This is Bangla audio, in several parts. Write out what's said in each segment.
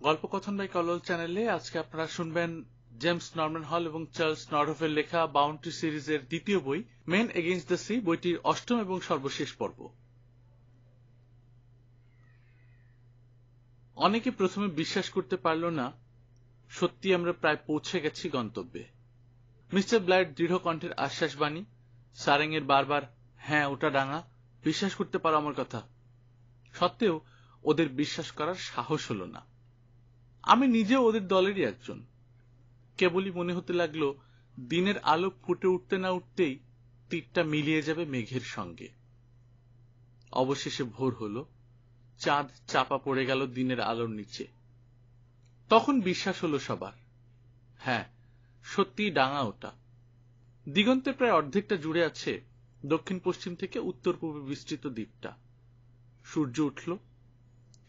গল্পকথন বাই কল্লোল চ্যানেলে আজকে আপনারা শুনবেন জেমস নরম্যান হল এবং চার্লস নরডফের লেখা বাউন্টি সিরিজের দ্বিতীয় বই মেন এগেইনস্ট দ্য সি, বইটির অষ্টম এবং সর্বশেষ পর্ব। অনেকে প্রথমে বিশ্বাস করতে পারল না সত্যি আমরা প্রায় পৌঁছে গেছি গন্তব্যে। মিস্টার ব্লাইট দৃঢ় কণ্ঠের আশ্বাসবাণী, সারেং এর বারবার হ্যাঁ ওটা ডাঙা, বিশ্বাস করতে পারো আমার কথা, সত্ত্বেও ওদের বিশ্বাস করার সাহস হল না। আমি নিজেও ওদের দলেরই একজন। কেবলই মনে হতে লাগলো দিনের আলো ফুটে উঠতে না উঠতেই তীরটা মিলিয়ে যাবে মেঘের সঙ্গে। অবশেষে ভোর হলো, চাঁদ চাপা পড়ে গেল দিনের আলোর নিচে। তখন বিশ্বাস হলো সবার, হ্যাঁ সত্যি ডাঙা ওটা। দিগন্তের প্রায় অর্ধেকটা জুড়ে আছে দক্ষিণ পশ্চিম থেকে উত্তর পূর্বে বিস্তৃত দ্বীপটা। সূর্য উঠল,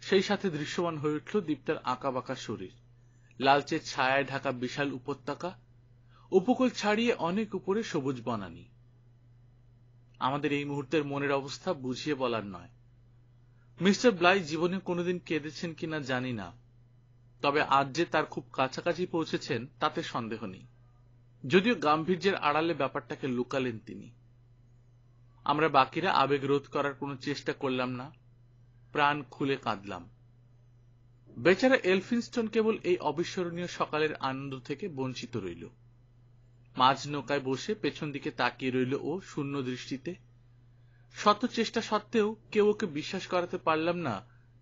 সেই সাথে দৃশ্যমান হয়ে উঠল দ্বীপটার আঁকাবাঁকা শরীর, লালচে ছায়ায় ঢাকা বিশাল উপত্যকা, উপকূল ছাড়িয়ে অনেক উপরে সবুজ বনানী। আমাদের এই মুহূর্তের মনের অবস্থা বুঝিয়ে বলার নয়। মিস্টার ব্লাই জীবনে কোনোদিন কেঁদেছেন কিনা জানি না, তবে আজ যে তার খুব কাছাকাছি পৌঁছেছেন তাতে সন্দেহ নেই। যদিও গাম্ভীর্যের আড়ালে ব্যাপারটাকে লুকালেন তিনি। আমরা বাকিরা আবেগ রোধ করার কোনো চেষ্টা করলাম না, প্রাণ খুলে কাঁদলাম। বেচারা এলফিনস্টন কেবল এই অবিস্মরণীয় সকালের আনন্দ থেকে বঞ্চিত রইল। মাঝ নৌকায় বসে পেছন দিকে তাকিয়ে রইল ও শূন্য দৃষ্টিতে। শত চেষ্টা সত্ত্বেও কেউ ওকে বিশ্বাস করাতে পারলাম না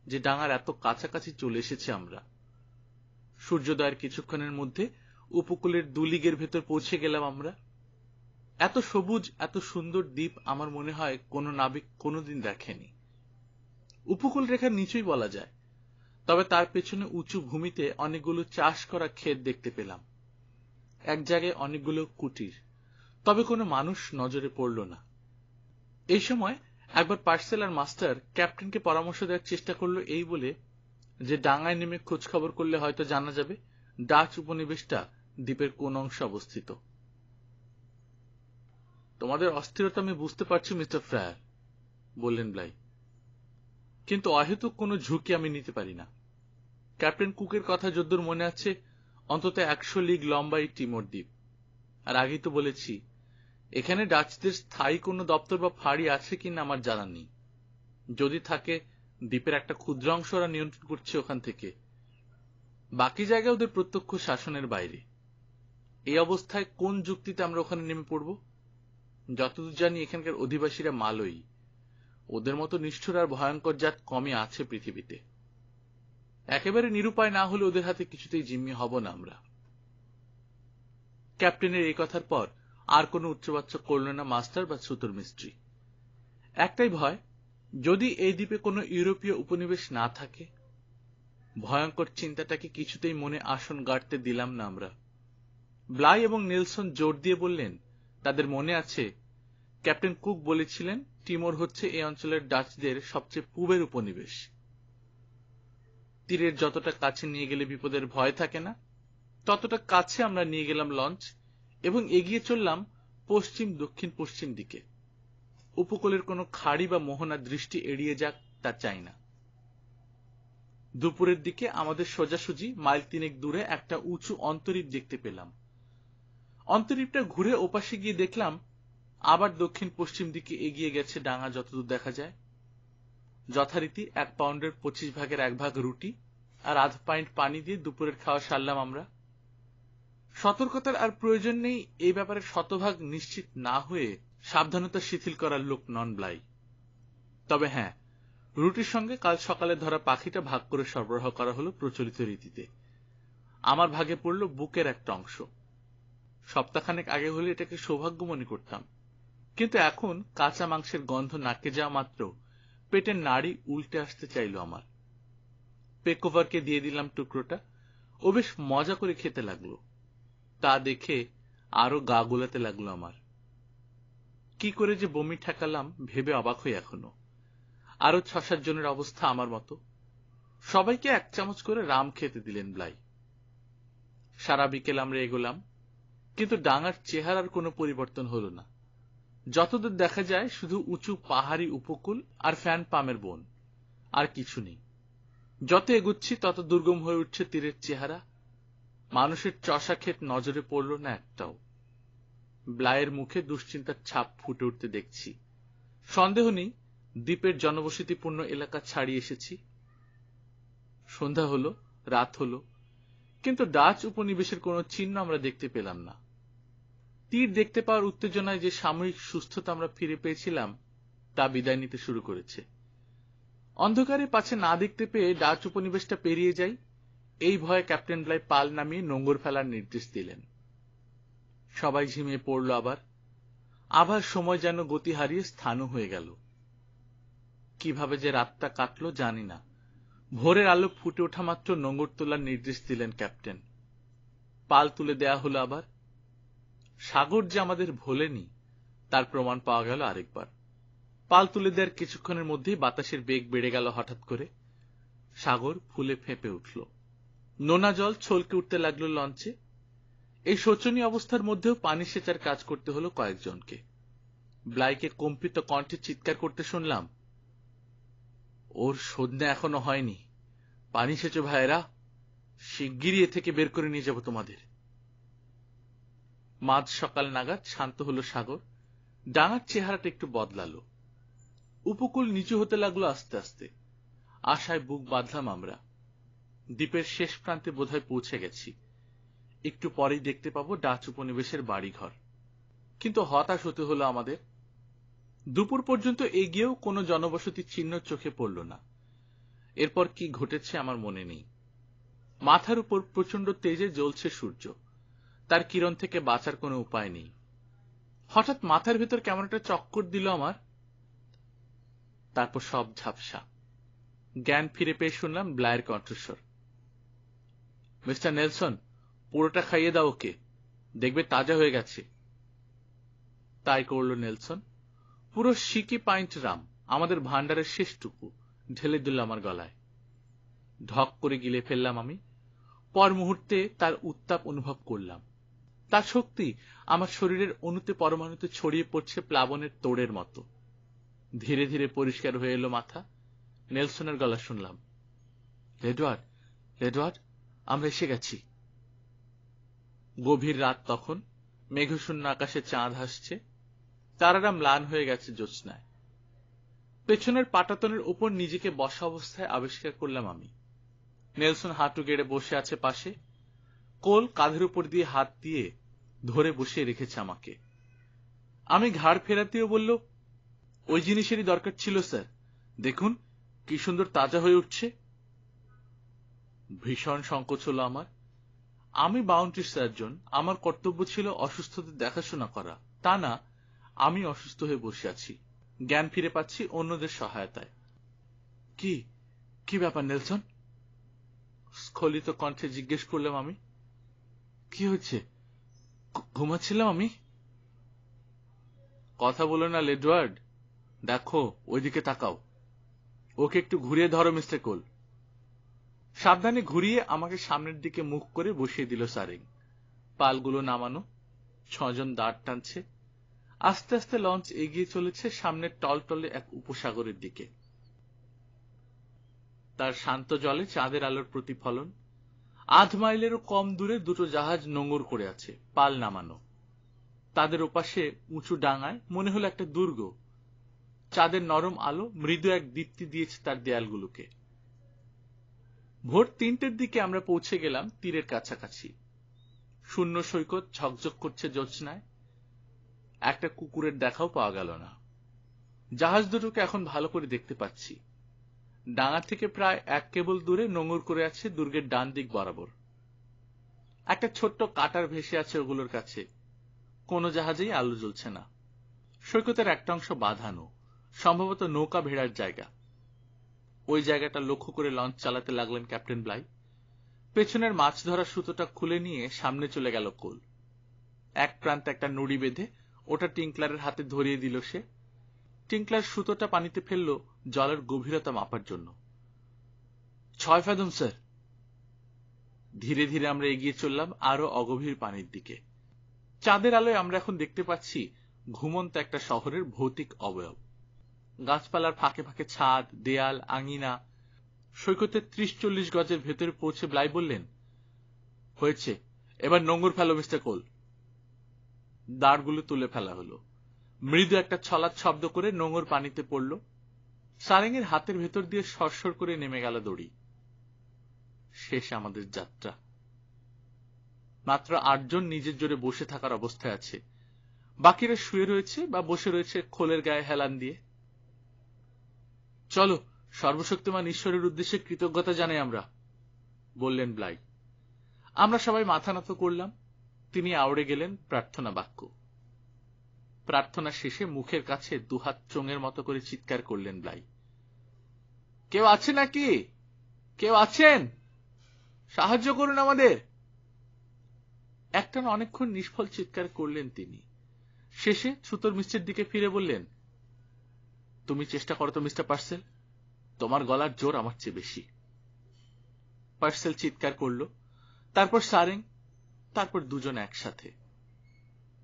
যে ডাঙার এত কাছাকাছি চলে এসেছে আমরা। সূর্যোদয়ের কিছুক্ষণের মধ্যে উপকূলের দুলিগের ভেতর পৌঁছে গেলাম আমরা। এত সবুজ, এত সুন্দর দ্বীপ আমার মনে হয় কোনো নাবিক কোনোদিন দেখেনি। উপকূল রেখার নিচেই বলা যায়, তবে তার পেছনে উঁচু ভূমিতে অনেকগুলো চাষ করা ক্ষেত দেখতে পেলাম। এক জায়গায় অনেকগুলো কুটির, তবে কোনো মানুষ নজরে পড়ল না। এই সময় একবার পার্সেলার মাস্টার ক্যাপ্টেনকে পরামর্শ দেওয়ার চেষ্টা করলো এই বলে যে ডাঙায় নেমে খোঁজ খবর করলে হয়তো জানা যাবে ডাচ উপনিবেশটা দ্বীপের কোন অংশে অবস্থিত। তোমাদের অস্থিরতা আমি বুঝতে পারছি মিস্টার ফ্রায়ার, বললেন ব্লাই, কিন্তু অহেতুক কোনো ঝুঁকি আমি নিতে পারি না। ক্যাপ্টেন কুকের কথা যদ্দূর মনে আছে, অন্তত 100 লিগ লম্বা এই টিমোর দ্বীপ। আর আগেই তো বলেছি, এখানে ডাচদের স্থায়ী কোনো দপ্তর বা ফাঁড়ি আছে কিনা আমার জানা নেই। যদি থাকে, দ্বীপের একটা ক্ষুদ্র অংশ ওরা নিয়ন্ত্রণ করছে ওখান থেকে। বাকি জায়গা ওদের প্রত্যক্ষ শাসনের বাইরে। এই অবস্থায় কোন যুক্তিতে আমরা ওখানে নেমে পড়ব? যতদূর জানি এখানকার অধিবাসীরা মালয়ী। ওদের মতো নিষ্ঠুর আর ভয়ঙ্কর জাত কমই আছে পৃথিবীতে। একেবারে নিরুপায় না হলে ওদের হাতে কিছুতেই জিম্মি হব না আমরা। ক্যাপ্টেনের এই কথার পর আর কোনো উচ্চবাচ্য করল না মাস্টার বা ছুতোর মিস্ত্রি। একটাই ভয়, যদি এই দ্বীপে কোনো ইউরোপীয় উপনিবেশ না থাকে। ভয়ঙ্কর চিন্তাটাকে কিছুতেই মনে আসন গাড়তে দিলাম না আমরা। ব্লাই এবং নেলসন জোর দিয়ে বললেন তাদের মনে আছে ক্যাপ্টেন কুক বলেছিলেন টিমোর হচ্ছে এই অঞ্চলের ডাচদের সবচেয়ে পূবের উপনিবেশ। তীরের যতটা কাছে নিয়ে গেলে বিপদের ভয় থাকে না, ততটা কাছে আমরা নিয়ে গেলাম লঞ্চ এবং এগিয়ে চললাম পশ্চিম দক্ষিণ পশ্চিম দিকে। উপকূলের কোনো খাড়ি বা মোহনা দৃষ্টি এড়িয়ে যাক তা চাই না। দুপুরের দিকে আমাদের সোজাসুজি মাইল 3 দূরে একটা উঁচু অন্তরীপ দেখতে পেলাম। অন্তরীপটা ঘুরে ওপাশে গিয়ে দেখলাম আবার দক্ষিণ পশ্চিম দিকে এগিয়ে গেছে ডাঙা যতদূর দেখা যায়। যথারীতি 1 পাউন্ডের 25 ভাগের 1 ভাগ রুটি আর আধ পাইন্ট পানি দিয়ে দুপুরের খাওয়া সারলাম আমরা। সতর্কতার আর প্রয়োজন নেই এই ব্যাপারে শতভাগ নিশ্চিত না হয়ে সাবধানতা শিথিল করার লোক নন ব্লাই। তবে হ্যাঁ, রুটির সঙ্গে কাল সকালে ধরা পাখিটা ভাগ করে সরবরাহ করা হলো প্রচলিত রীতিতে। আমার ভাগে পড়ল বুকের একটা অংশ। সপ্তাহখানেক আগে হলে এটাকে সৌভাগ্য মনে করতাম, কিন্তু এখন কাঁচা মাংসের গন্ধ নাকে যাওয়া মাত্র পেটের নাড়ি উল্টে আসতে চাইল আমার। পেকোভারকে দিয়ে দিলাম টুকরোটা, ও বেশ মজা করে খেতে লাগলো। তা দেখে আরো গা গোলাতে লাগলো আমার। কি করে যে বমি ঠেকালাম ভেবে অবাক হই এখনো। আরো 6-7 জনের অবস্থা আমার মতো। সবাইকে 1 চামচ করে রাম খেতে দিলেন ব্লাই। সারা বিকেল আমরা এগোলাম, কিন্তু ডাঙার চেহারার কোনো পরিবর্তন হলো না। যতদূর দেখা যায় শুধু উঁচু পাহাড়ি উপকূল আর ফ্যান পামের বন, আর কিছু নেই। যত এগুচ্ছি তত দুর্গম হয়ে উঠছে তীরের চেহারা। মানুষের চষা ক্ষেত নজরে পড়ল না একটাও। ব্লায়ের মুখে দুশ্চিন্তার ছাপ ফুটে উঠতে দেখছি। সন্দেহ নেই দ্বীপের জনবসতিপূর্ণ এলাকা ছাড়িয়ে এসেছি। সন্ধ্যা হলো, রাত হলো, কিন্তু ডাচ উপনিবেশের কোনো চিহ্ন আমরা দেখতে পেলাম না। তীর দেখতে পাওয়ার উত্তেজনায় যে সাময়িক সুস্থতা আমরা ফিরে পেয়েছিলাম তা বিদায় নিতে শুরু করেছে। অন্ধকারে পাছে না দেখতে পেয়ে ডাচ উপনিবেশটা পেরিয়ে যাই, এই ভয়ে ক্যাপ্টেন ব্লাই পাল নামিয়ে নোঙর ফেলার নির্দেশ দিলেন। সবাই ঝিমিয়ে পড়ল। আবার সময় যেন গতি হারিয়ে স্থানও হয়ে গেল। কিভাবে যে রাতটা কাটলো জানি না। ভোরের আলো ফুটে ওঠা মাত্র নোঙর তোলার নির্দেশ দিলেন ক্যাপ্টেন। পাল তুলে দেয়া হলো আবার। সাগর যে আমাদের ভোলেনি তার প্রমাণ পাওয়া গেল আরেকবার। পাল তুলে দেওয়ার কিছুক্ষণের মধ্যেই বাতাসের বেগ বেড়ে গেল হঠাৎ করে। সাগর ফুলে ফেঁপে উঠল। নোনা জল ছলকে উঠতে লাগলো লঞ্চে। এই শোচনীয় অবস্থার মধ্যেও পানি সেচার কাজ করতে হলো কয়েকজনকে। ব্লাইকে কম্পিত কণ্ঠে চিৎকার করতে শুনলাম, ওর সন্ধ্যা এখনো হয়নি, পানি সেচো ভাইয়েরা, শিগগিরই এ থেকে বের করে নিয়ে যাব তোমাদের। মাঝ সকাল নাগাদ শান্ত হলো সাগর। ডাঙার চেহারাটা একটু বদলালো। উপকূল নিচু হতে লাগলো আস্তে আস্তে। আশায় বুক বাঁধলাম আমরা। দ্বীপের শেষ প্রান্তে বোধহয় পৌঁছে গেছি। একটু পরেই দেখতে পাবো ডাচ উপনিবেশের বাড়িঘর। কিন্তু হতাশ হতে হলো আমাদের। দুপুর পর্যন্ত এগিয়েও কোনো জনবসতির চিহ্ন চোখে পড়ল না। এরপর কি ঘটেছে আমার মনে নেই। মাথার উপর প্রচন্ড তেজে জ্বলছে সূর্য। তার কিরণ থেকে বাঁচার কোনো উপায় নেই। হঠাৎ মাথার ভেতর কেমন একটা চক্কর দিল আমার। তারপর সব ঝাপসা। জ্ঞান ফিরে পেয়ে শুনলাম ব্লায়ের কণ্ঠস্বর, মিস্টার নেলসন, পুরোটা খাইয়ে দাও ওকে, দেখবে তাজা হয়ে গেছে। তাই করল নেলসন। পুরো সিকি পাইন্ট রাম, আমাদের ভান্ডারের শেষটুকু, ঢেলে দিল আমার গলায়। ঢক করে গিলে ফেললাম আমি। পর মুহূর্তে তার উত্তাপ অনুভব করলাম। তার শক্তি আমার শরীরের অণুতে পরমাণুতে ছড়িয়ে পড়ছে প্লাবনের তোড়ের মতো। ধীরে ধীরে পরিষ্কার হয়ে এলো মাথা। নেলসনের গলা শুনলাম, লেডওয়ার্ড, লেডওয়ার্ড, আমরা এসে গেছি। গভীর রাত তখন। মেঘশূন্য আকাশে চাঁদ হাসছে। তারারা ম্লান হয়ে গেছে জ্যোৎস্নায়। পেছনের পাটাতনের উপর নিজেকে বসা অবস্থায় আবিষ্কার করলাম আমি। নেলসন হাঁটু গেড়ে বসে আছে পাশে। কোল কাঁধের উপর দিয়ে হাত দিয়ে ধরে বসিয়ে রেখেছে আমাকে। আমি ঘাড় ফেরাতেও বলল, ওই জিনিসেরই দরকার ছিল স্যার, দেখুন কি সুন্দর তাজা হয়ে উঠছে। ভীষণ সংকোচ হলো আমার। আমি বাউন্ডারি সার্জন, আমার কর্তব্য ছিল অসুস্থদের দেখাশোনা করা, তা না আমি অসুস্থ হয়ে বসে আছি। জ্ঞান ফিরে পাচ্ছি অন্যদের সহায়তায়। কি কি ব্যাপার নেলসন? স্খলিত কণ্ঠে জিজ্ঞেস করলাম আমি। কি হয়েছে? ঘুমাচ্ছিলাম আমি। কথা বলো না লেডওয়ার্ড, দেখো ওইদিকে তাকাও। ওকে একটু ঘুরিয়ে ধরো মিস্টার কোল। সাবধানে ঘুরিয়ে আমাকে সামনের দিকে মুখ করে বসিয়ে দিল সারেং। পালগুলো নামানো। 6 জন দাঁড় টানছে। আস্তে আস্তে লঞ্চ এগিয়ে চলেছে সামনের টলটলে এক উপসাগরের দিকে। তার শান্ত জলে চাঁদের আলোর প্রতিফলন। আধ মাইলেরও কম দূরে দুটো জাহাজ নোঙর করে আছে, পাল নামানো। তাদের ওপাশে উঁচু ডাঙায় মনে হলো একটা দুর্গ। চাঁদের নরম আলো মৃদু এক দীপ্তি দিয়েছে তার দেয়ালগুলোকে। ভোর 3টের দিকে আমরা পৌঁছে গেলাম তীরের কাছাকাছি। শূন্য সৈকত ঝকঝক করছে জ্যোৎস্নায়। একটা কুকুরের দেখাও পাওয়া গেল না। জাহাজ দুটোকে এখন ভালো করে দেখতে পাচ্ছি। ডাঙা থেকে প্রায় 1 কেবল দূরে নোঙর করে আছে দুর্গের ডান দিক বরাবর। একটা ছোট্ট কাটার ভেসে আছে ওগুলোর কাছে। কোনো জাহাজেই আলো জ্বলছে না। সৈকতের একটা অংশ বাঁধানো, সম্ভবত নৌকা ভেড়ার জায়গা। ওই জায়গাটা লক্ষ্য করে লঞ্চ চালাতে লাগলেন ক্যাপ্টেন ব্লাই। পেছনের মাছ ধরা সুতোটা খুলে নিয়ে সামনে চলে গেল কোল। এক প্রান্তে একটা নুড়ি বেঁধে ওটা টিঙ্কলারের হাতে ধরিয়ে দিল সে। টিঙ্কলার সুতোটা পানিতে ফেললো জলের গভীরতা মাপার জন্য। 6 ফাথম স্যার। ধীরে ধীরে আমরা এগিয়ে চললাম আরো অগভীর পানির দিকে। চাঁদের আলোয় আমরা এখন দেখতে পাচ্ছি ঘুমন্ত একটা শহরের ভৌতিক অবয়ব। গাছপালার ফাঁকে ফাঁকে ছাদ, দেয়াল, আঙিনা সৈকতের 30-40 গজের ভেতরে পৌঁছে ব্লাই বললেন, হয়েছে, এবার নোঙর ফেলো মিস্টার কোল। দাঁড়গুলো তুলে ফেলা হলো। মৃদু একটা ছলাৎ শব্দ করে নোঙর পানিতে পড়ল। সারেঙের হাতের ভেতর দিয়ে সরসর করে নেমে গেল দড়ি। শেষ আমাদের যাত্রা। মাত্র 8 জন নিজের জোরে বসে থাকার অবস্থায় আছে, বাকিরা শুয়ে রয়েছে বা বসে রয়েছে খোলের গায়ে হেলান দিয়ে। চলো, সর্বশক্তিমান ঈশ্বরের উদ্দেশ্যে কৃতজ্ঞতা জানাই আমরা, বললেন ব্লাই। আমরা সবাই মাথা নত করলাম। তিনি আওড়ে গেলেন প্রার্থনা বাক্য। প্রার্থনা শেষে মুখের কাছে দুহাত চোঙের মতো করে চিৎকার করলেন ব্লাই, কেউ আছে নাকি? কেউ আছেন? সাহায্য করুন আমাদের। একটানা অনেকক্ষণ নিষ্ফল চিৎকার করলেন তিনি। শেষে ছুতোর মিস্ত্রির দিকে ফিরে বললেন, তুমি চেষ্টা করো তো মিস্টার পার্সেল, তোমার গলার জোর আমার চেয়ে বেশি। পার্সেল চিৎকার করল, তারপর সারেং, তারপর দুজন একসাথে।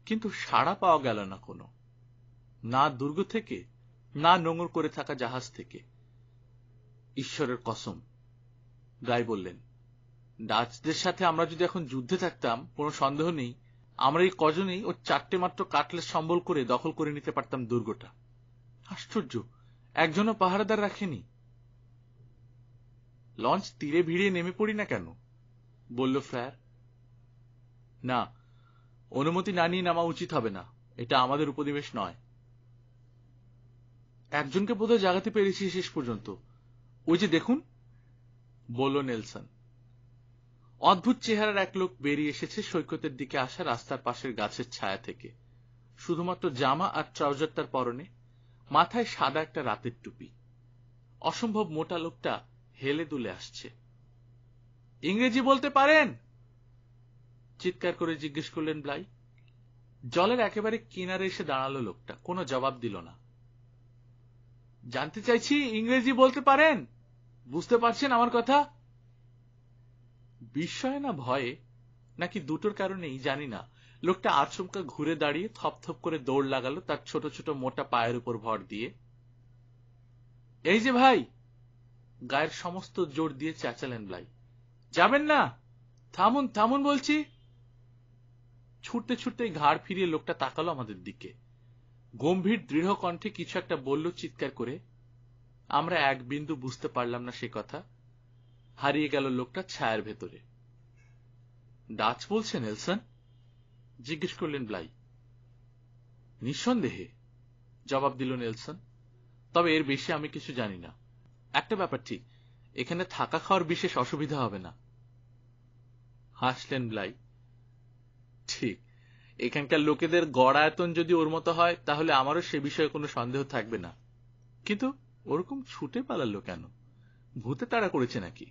কিন্তু সাড়া পাওয়া গেল না কোনো, না দুর্গ থেকে, না নোঙর করে থাকা জাহাজ থেকে। ঈশ্বরের কসম, ব্লাই বললেন, ডাচদের সাথে আমরা যদি এখন যুদ্ধে থাকতাম, কোনো সন্দেহ নেই আমরা এই কজনেই ও 4টে মাত্র কাটলেস সম্বল করে দখল করে নিতে পারতাম দুর্গটা। আশ্চর্য, একজনও পাহারাদার রাখেনি। লঞ্চ তীরে ভিড়িয়ে নেমে পড়ি না কেন, বলল ফ্রায়ার। না, অনুমতি না নিয়ে নামা উচিত হবে না, এটা আমাদের উপনিবেশ নয়। একজনকে বোধহয় জাগাতে পেরেছি শেষ পর্যন্ত, ওই যে দেখুন, বলল নেলসন। অদ্ভুত চেহারার এক লোক বেরিয়ে এসেছে সৈকতের দিকে আসা রাস্তার পাশের গাছের ছায়া থেকে। শুধুমাত্র জামা আর ট্রাউজার তার পরনে, মাথায় সাদা একটা রাতের টুপি। অসম্ভব মোটা লোকটা হেলে দুলে আসছে। ইংরেজি বলতে পারেন? চিৎকার করে জিজ্ঞেস করলেন ব্লাই। জলের একেবারে কিনারে এসে দাঁড়ালো লোকটা, কোনো জবাব দিল না। জানতে চাইছি, ইংরেজি বলতে পারেন? বুঝতে পারছেন আমার কথা? বিস্ময়ে না ভয়ে, নাকি দুটোর কারণেই জানি না, লোকটা আচমকা ঘুরে দাঁড়িয়ে থপথপ করে দৌড় লাগালো তার ছোট ছোট মোটা পায়ের উপর ভর দিয়ে। এই যে ভাই, গায়ের সমস্ত জোর দিয়ে চেঁচালেন ব্লাই। যাবেন না? থামুন থামুন বলছি। ছুটতে ছুটতে ঘাড় ফিরিয়ে লোকটা তাকালো আমাদের দিকে। গম্ভীর দৃঢ় কণ্ঠে কিছু একটা বলল চিৎকার করে। আমরা এক বিন্দু বুঝতে পারলাম না সে কথা। হারিয়ে গেল লোকটা ছায়ার ভেতরে। ডাচ বলছে নেলসন? জিজ্ঞেস করলেন ব্লাই। নিঃসন্দেহে, জবাব দিল নেলসন। তবে এর বেশি আমি কিছু জানি না। একটা ব্যাপার ঠিক, এখানে থাকা খাওয়ার বিশেষ অসুবিধা হবে না। হাসলেন ব্লাই। ঠিক, এখানকার লোকেদের গড় আয়তন যদি ওর মতো হয়, তাহলে আমারও সে বিষয়ে কোনো সন্দেহ থাকবে না। কিন্তু ওরকম ছুটে পালালো কেন? ভূতে তাড়া করেছে নাকি?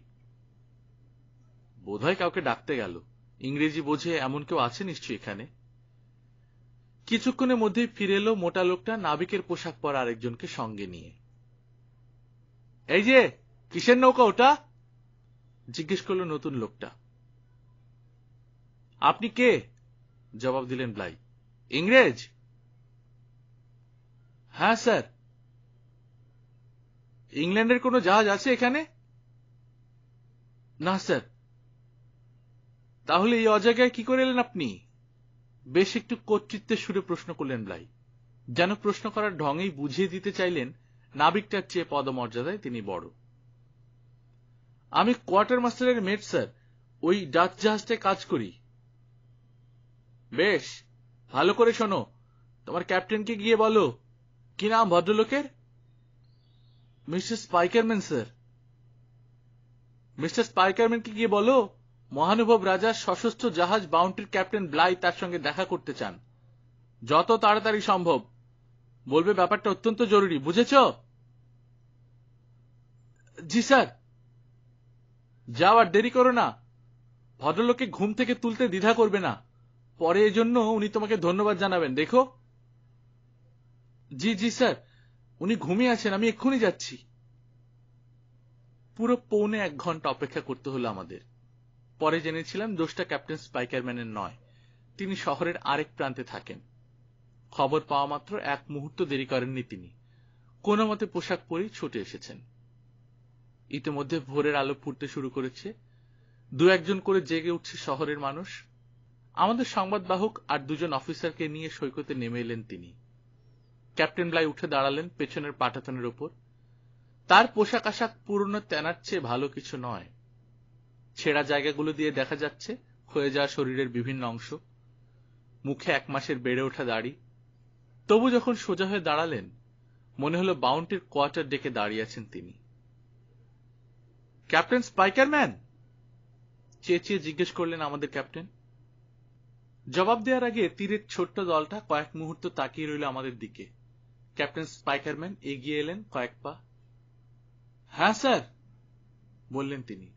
বোধহয় কাউকে ডাকতে গেল। ইংরেজি বোঝে এমন কেউ আছে নিশ্চয়ই এখানে। কিছুক্ষণের মধ্যেই ফিরে এলো মোটা লোকটা নাবিকের পোশাক পরা আরেকজনকে সঙ্গে নিয়ে। এই যে, কিসের নৌকা ওটা? জিজ্ঞেস করল নতুন লোকটা। আপনি কে? জবাব দিলেন ব্লাই। ইংরেজ? হ্যাঁ স্যার। ইংল্যান্ডের কোনো জাহাজ আছে এখানে? না স্যার। তাহলে এই অজায়গায় কি করে এলেন আপনি? বেশ একটু কর্তৃত্বের সুরে প্রশ্ন করলেন ব্লাই, যেন প্রশ্ন করার ঢঙেই বুঝিয়ে দিতে চাইলেন নাবিকটার চেয়ে পদমর্যাদায় তিনি বড়। আমি কোয়ার্টার মাস্টারের মেট স্যার, ওই ডাচ জাহাজটায় কাজ করি। বেশ, ভালো করে শোনো, তোমার ক্যাপ্টেনকে গিয়ে বলো। কি নাম ভদ্রলোকের? Mister Spikerman sir. মিস্টার স্পাইকারম্যানকে গিয়ে বলো মহানুভব রাজার সশস্ত্র জাহাজ বাউন্টির ক্যাপ্টেন ব্লাই তার সঙ্গে দেখা করতে চান, যত তাড়াতাড়ি সম্ভব। বলবে ব্যাপারটা অত্যন্ত জরুরি, বুঝেছ? জি স্যার। যাও, আর দেরি করো না। ভদ্রলোককে ঘুম থেকে তুলতে দ্বিধা করবে না, পরে এজন্য উনি তোমাকে ধন্যবাদ জানাবেন, দেখো। জি জি স্যার, উনি ঘুমিয়ে আছেন, আমি এক্ষুনি যাচ্ছি। পুরো 1.25 ঘন্টা অপেক্ষা করতে হলো আমাদের। পরে জেনেছিলাম দোষটা ক্যাপ্টেন স্পাইকারম্যানের নয়, তিনি শহরের আরেক প্রান্তে থাকেন। খবর পাওয়া মাত্র এক মুহূর্ত দেরি করেননি তিনি, কোনো মতে পোশাক পরেই ছুটে এসেছেন। ইতিমধ্যে ভোরের আলো ফুটতে শুরু করেছে। দু একজন করে জেগে উঠছে শহরের মানুষ। আমাদের সংবাদবাহক আর দুজন অফিসারকে নিয়ে সৈকতে নেমে এলেন তিনি। ক্যাপ্টেন ব্লাই উঠে দাঁড়ালেন পেছনের পাটাতনের ওপর। তার পোশাক আশাক পুরনো তেনার চেয়ে ভালো কিছু নয়। ছেঁড়া জায়গাগুলো দিয়ে দেখা যাচ্ছে ক্ষয়ে যাওয়া শরীরের বিভিন্ন অংশ। মুখে 1 মাসের বেড়ে ওঠা দাড়ি। তবু যখন সোজা হয়ে দাঁড়ালেন, মনে হলো বাউন্টির কোয়ার্টার ডেকে দাঁড়িয়ে আছেন তিনি। ক্যাপ্টেন স্পাইকারম্যান, চেঁচিয়ে জিজ্ঞেস করলেন আমাদের ক্যাপ্টেন। জবাব দেওয়ার আগে তীরের ছোট্ট দলটা কয়েক মুহূর্ত তাকিয়ে রইল আমাদের দিকে। ক্যাপ্টেন স্পাইকারম্যান এগিয়ে এলেন কয়েক পা। হ্যাঁ স্যার, বললেন তিনি।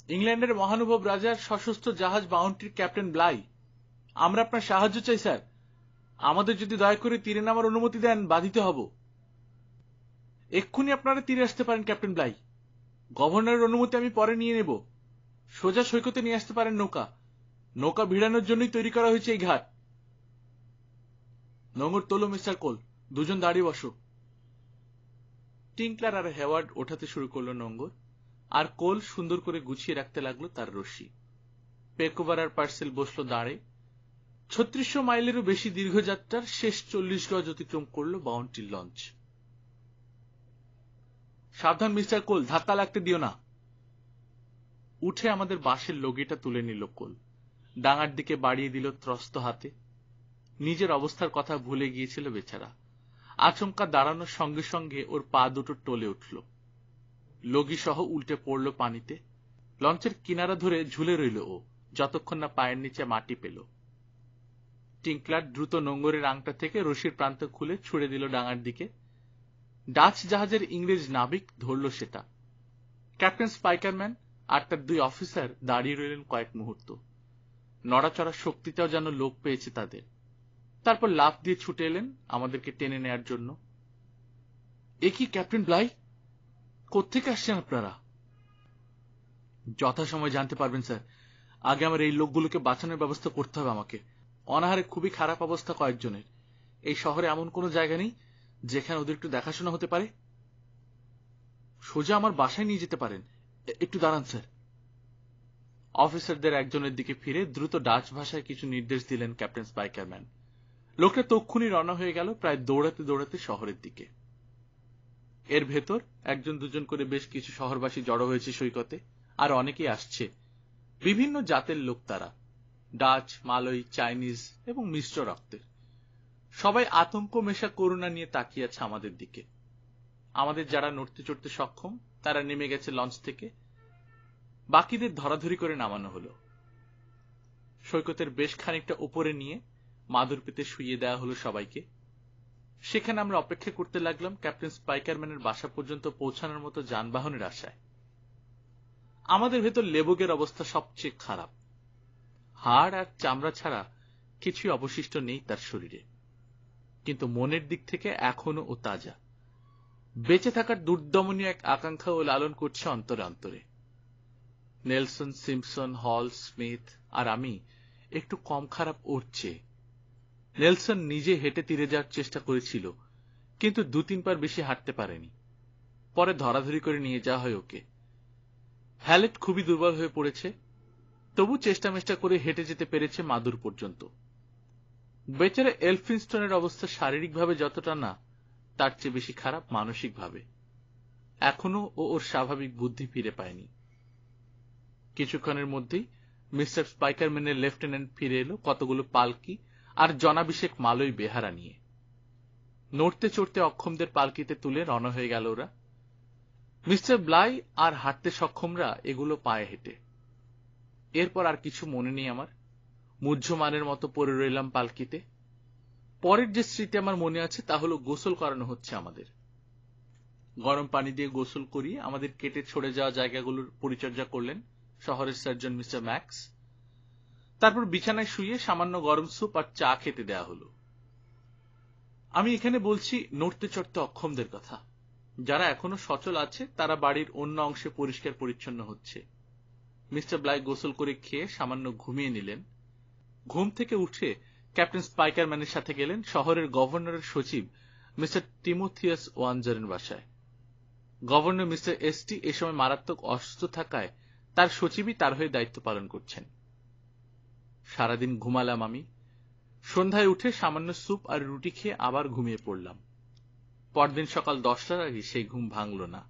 ইংল্যান্ডের মহানুভব রাজার সশস্ত্র জাহাজ বাউন্টির ক্যাপ্টেন ব্লাই, আমরা আপনার সাহায্য চাই স্যার। আমাদের যদি দয়া করে তীরে নামার অনুমতি দেন, বাধিত হব। এক্ষুনি আপনারা তীরে আসতে পারেন ক্যাপ্টেন ব্লাই। গভর্নরের অনুমতি আমি পরে নিয়ে নেব। সোজা সৈকতে নিয়ে আসতে পারেন নৌকা। নৌকা ভিড়ানোর জন্যই তৈরি করা হয়েছে এই ঘাট। নোঙর তোলো মিস্টার কোল, দুজন দাঁড়িয়ে বসো। টিঙ্কলার আর হেওয়ার্ড ওঠাতে শুরু করলো নোঙর, আর কোল সুন্দর করে গুছিয়ে রাখতে লাগলো তার রশি। পেকোভার আর পার্সেল বসলো দাঁড়ে। 3600 মাইলেরও বেশি দীর্ঘযাত্রার শেষ 40 গজ অতিক্রম করলো বাউন্টির লঞ্চ। সাবধান মিস্টার কোল, ধাক্কা লাগতে দিও না। উঠে আমাদের বাঁশের লগিটা তুলে নিল কোল, ডাঙার দিকে বাড়িয়ে দিল ত্রস্ত হাতে। নিজের অবস্থার কথা ভুলে গিয়েছিল বেচারা। আচমকা দাঁড়ানোর সঙ্গে সঙ্গে ওর পা দুটো টলে উঠল। লগি সহ উল্টে পড়ল পানিতে। লঞ্চের কিনারা ধরে ঝুলে রইল ও, যতক্ষণ না পায়ের নিচে মাটি পেল। টিঙ্কলার দ্রুত নোঙরের আংটা থেকে রশির প্রান্ত খুলে ছুড়ে দিল ডাঙার দিকে। ডাচ জাহাজের ইংরেজ নাবিক ধরল সেটা। ক্যাপ্টেন স্পাইকারম্যান আর তার 2 অফিসার দাঁড়িয়ে রইলেন কয়েক মুহূর্ত। নড়াচড়ার শক্তিটাও যেন লোপ পেয়েছে তাদের। তারপর লাফ দিয়ে ছুটে এলেন আমাদেরকে টেনে নেয়ার জন্য। এ কি ক্যাপ্টেন ব্লাই, কোত্থেকে আসছেন আপনারা? যথাসময় জানতে পারবেন স্যার। আগে আমার এই লোকগুলোকে বাঁচানোর ব্যবস্থা করতে হবে আমাকে। অনাহারে খুবই খারাপ অবস্থা কয়েকজনের। এই শহরে এমন কোনো জায়গা নেই যেখানে ওদের একটু দেখাশোনা হতে পারে? সোজা আমার বাসায় নিয়ে যেতে পারেন। একটু দাঁড়ান স্যার। অফিসারদের একজনের দিকে ফিরে দ্রুত ডাচ ভাষায় কিছু নির্দেশ দিলেন ক্যাপ্টেন স্পাইকারম্যান। লোকটা তক্ষুনি রওনা হয়ে গেল প্রায় দৌড়াতে দৌড়াতে শহরের দিকে। এর ভেতর একজন দুজন করে বেশ কিছু শহরবাসী জড়ো হয়েছে সৈকতে, আর অনেকেই আসছে। বিভিন্ন জাতের লোক তারা, ডাচ, মালয়, চাইনিজ এবং মিশ্র রক্তের। সবাই আতঙ্ক মেশা করুণা নিয়ে তাকিয়ে আছে আমাদের দিকে। আমাদের যারা নড়তে চড়তে সক্ষম তারা নেমে গেছে লঞ্চ থেকে। বাকিদের ধরাধরি করে নামানো হলো। সৈকতের বেশ খানিকটা উপরে নিয়ে মাদুর পেতে শুইয়ে দেওয়া হলো সবাইকে। সেখানে আমরা অপেক্ষা করতে লাগলাম ক্যাপ্টেন স্পাইকারম্যানের বাসা পর্যন্ত পৌঁছানোর মতো যানবাহনের আশায়। আমাদের ভেতর লেবুকের অবস্থা সবচেয়ে খারাপ। হাড় আর চামড়া ছাড়া কিছুই অবশিষ্ট নেই তার শরীরে, কিন্তু মনের দিক থেকে এখনো ও তাজা। বেঁচে থাকার দুর্দমনীয় এক আকাঙ্ক্ষা ও লালন করছে অন্তরে অন্তরে। নেলসন, সিম্পসন, হল, স্মিথ আর আমি একটু কম খারাপ ওর চেয়ে। নেলসন নিজে হেঁটে তীরে যাওয়ার চেষ্টা করেছিল, কিন্তু 2-3 বার বেশি হাঁটতে পারেনি। পরে ধরাধরি করে নিয়ে যাওয়া হয় ওকে। হ্যালেট খুবই দুর্বল হয়ে পড়েছে, তবু চেষ্টা মেষ্টা করে হেঁটে যেতে পেরেছে মাদুর পর্যন্ত। বেচারা এলফিনস্টনের অবস্থা শারীরিকভাবে যতটা না, তার চেয়ে বেশি খারাপ মানসিকভাবে। এখনো ও ওর স্বাভাবিক বুদ্ধি ফিরে পায়নি। কিছুক্ষণের মধ্যেই মিস্টার স্পাইকারম্যানের লেফটেন্যান্ট ফিরে এলো কতগুলো পালকি আর জনাভিষেক মালয় বেহারা নিয়ে। নড়তে চড়তে অক্ষমদের পালকিতে তুলে রওনা হয়ে গেল ওরা। মিস্টার ব্লাই আর হাঁটতে সক্ষমরা এগুলো পায়ে হেঁটে। এরপর আর কিছু মনে নেই আমার। মুহ্যমানের মতো পড়ে রইলাম পালকিতে। পরের যে স্মৃতি আমার মনে আছে তা হলো গোসল করানো হচ্ছে আমাদের। গরম পানি দিয়ে গোসল করিয়ে আমাদের কেটে ছড়ে যাওয়া জায়গাগুলোর পরিচর্যা করলেন শহরের সার্জন মিস্টার ম্যাক্স। তারপর বিছানায় শুয়ে সামান্য গরম স্যুপ আর চা খেতে দেয়া হলো। আমি এখানে বলছি নড়তে চড়তে অক্ষমদের কথা। যারা এখনো সচল আছে তারা বাড়ির অন্য অংশে পরিষ্কার পরিচ্ছন্ন হচ্ছে। মিস্টার ব্লাই গোসল করে খেয়ে সামান্য ঘুমিয়ে নিলেন। ঘুম থেকে উঠে ক্যাপ্টেন স্পাইকারম্যানের সাথে গেলেন শহরের গভর্নরের সচিব মিস্টার টিমোথিয়াস ওয়ানজারের বাসায়। গভর্নর মিস্টার এসটি এ সময় মারাত্মক অসুস্থ থাকায় তার সচিবই তার হয়ে দায়িত্ব পালন করছেন। সারাদিন ঘুমালাম আমি। সন্ধ্যায় উঠে সামান্য স্যুপ আর রুটি খেয়ে আবার ঘুমিয়ে পড়লাম। পরদিন সকাল 10টার আগে সেই ঘুম ভাঙল না।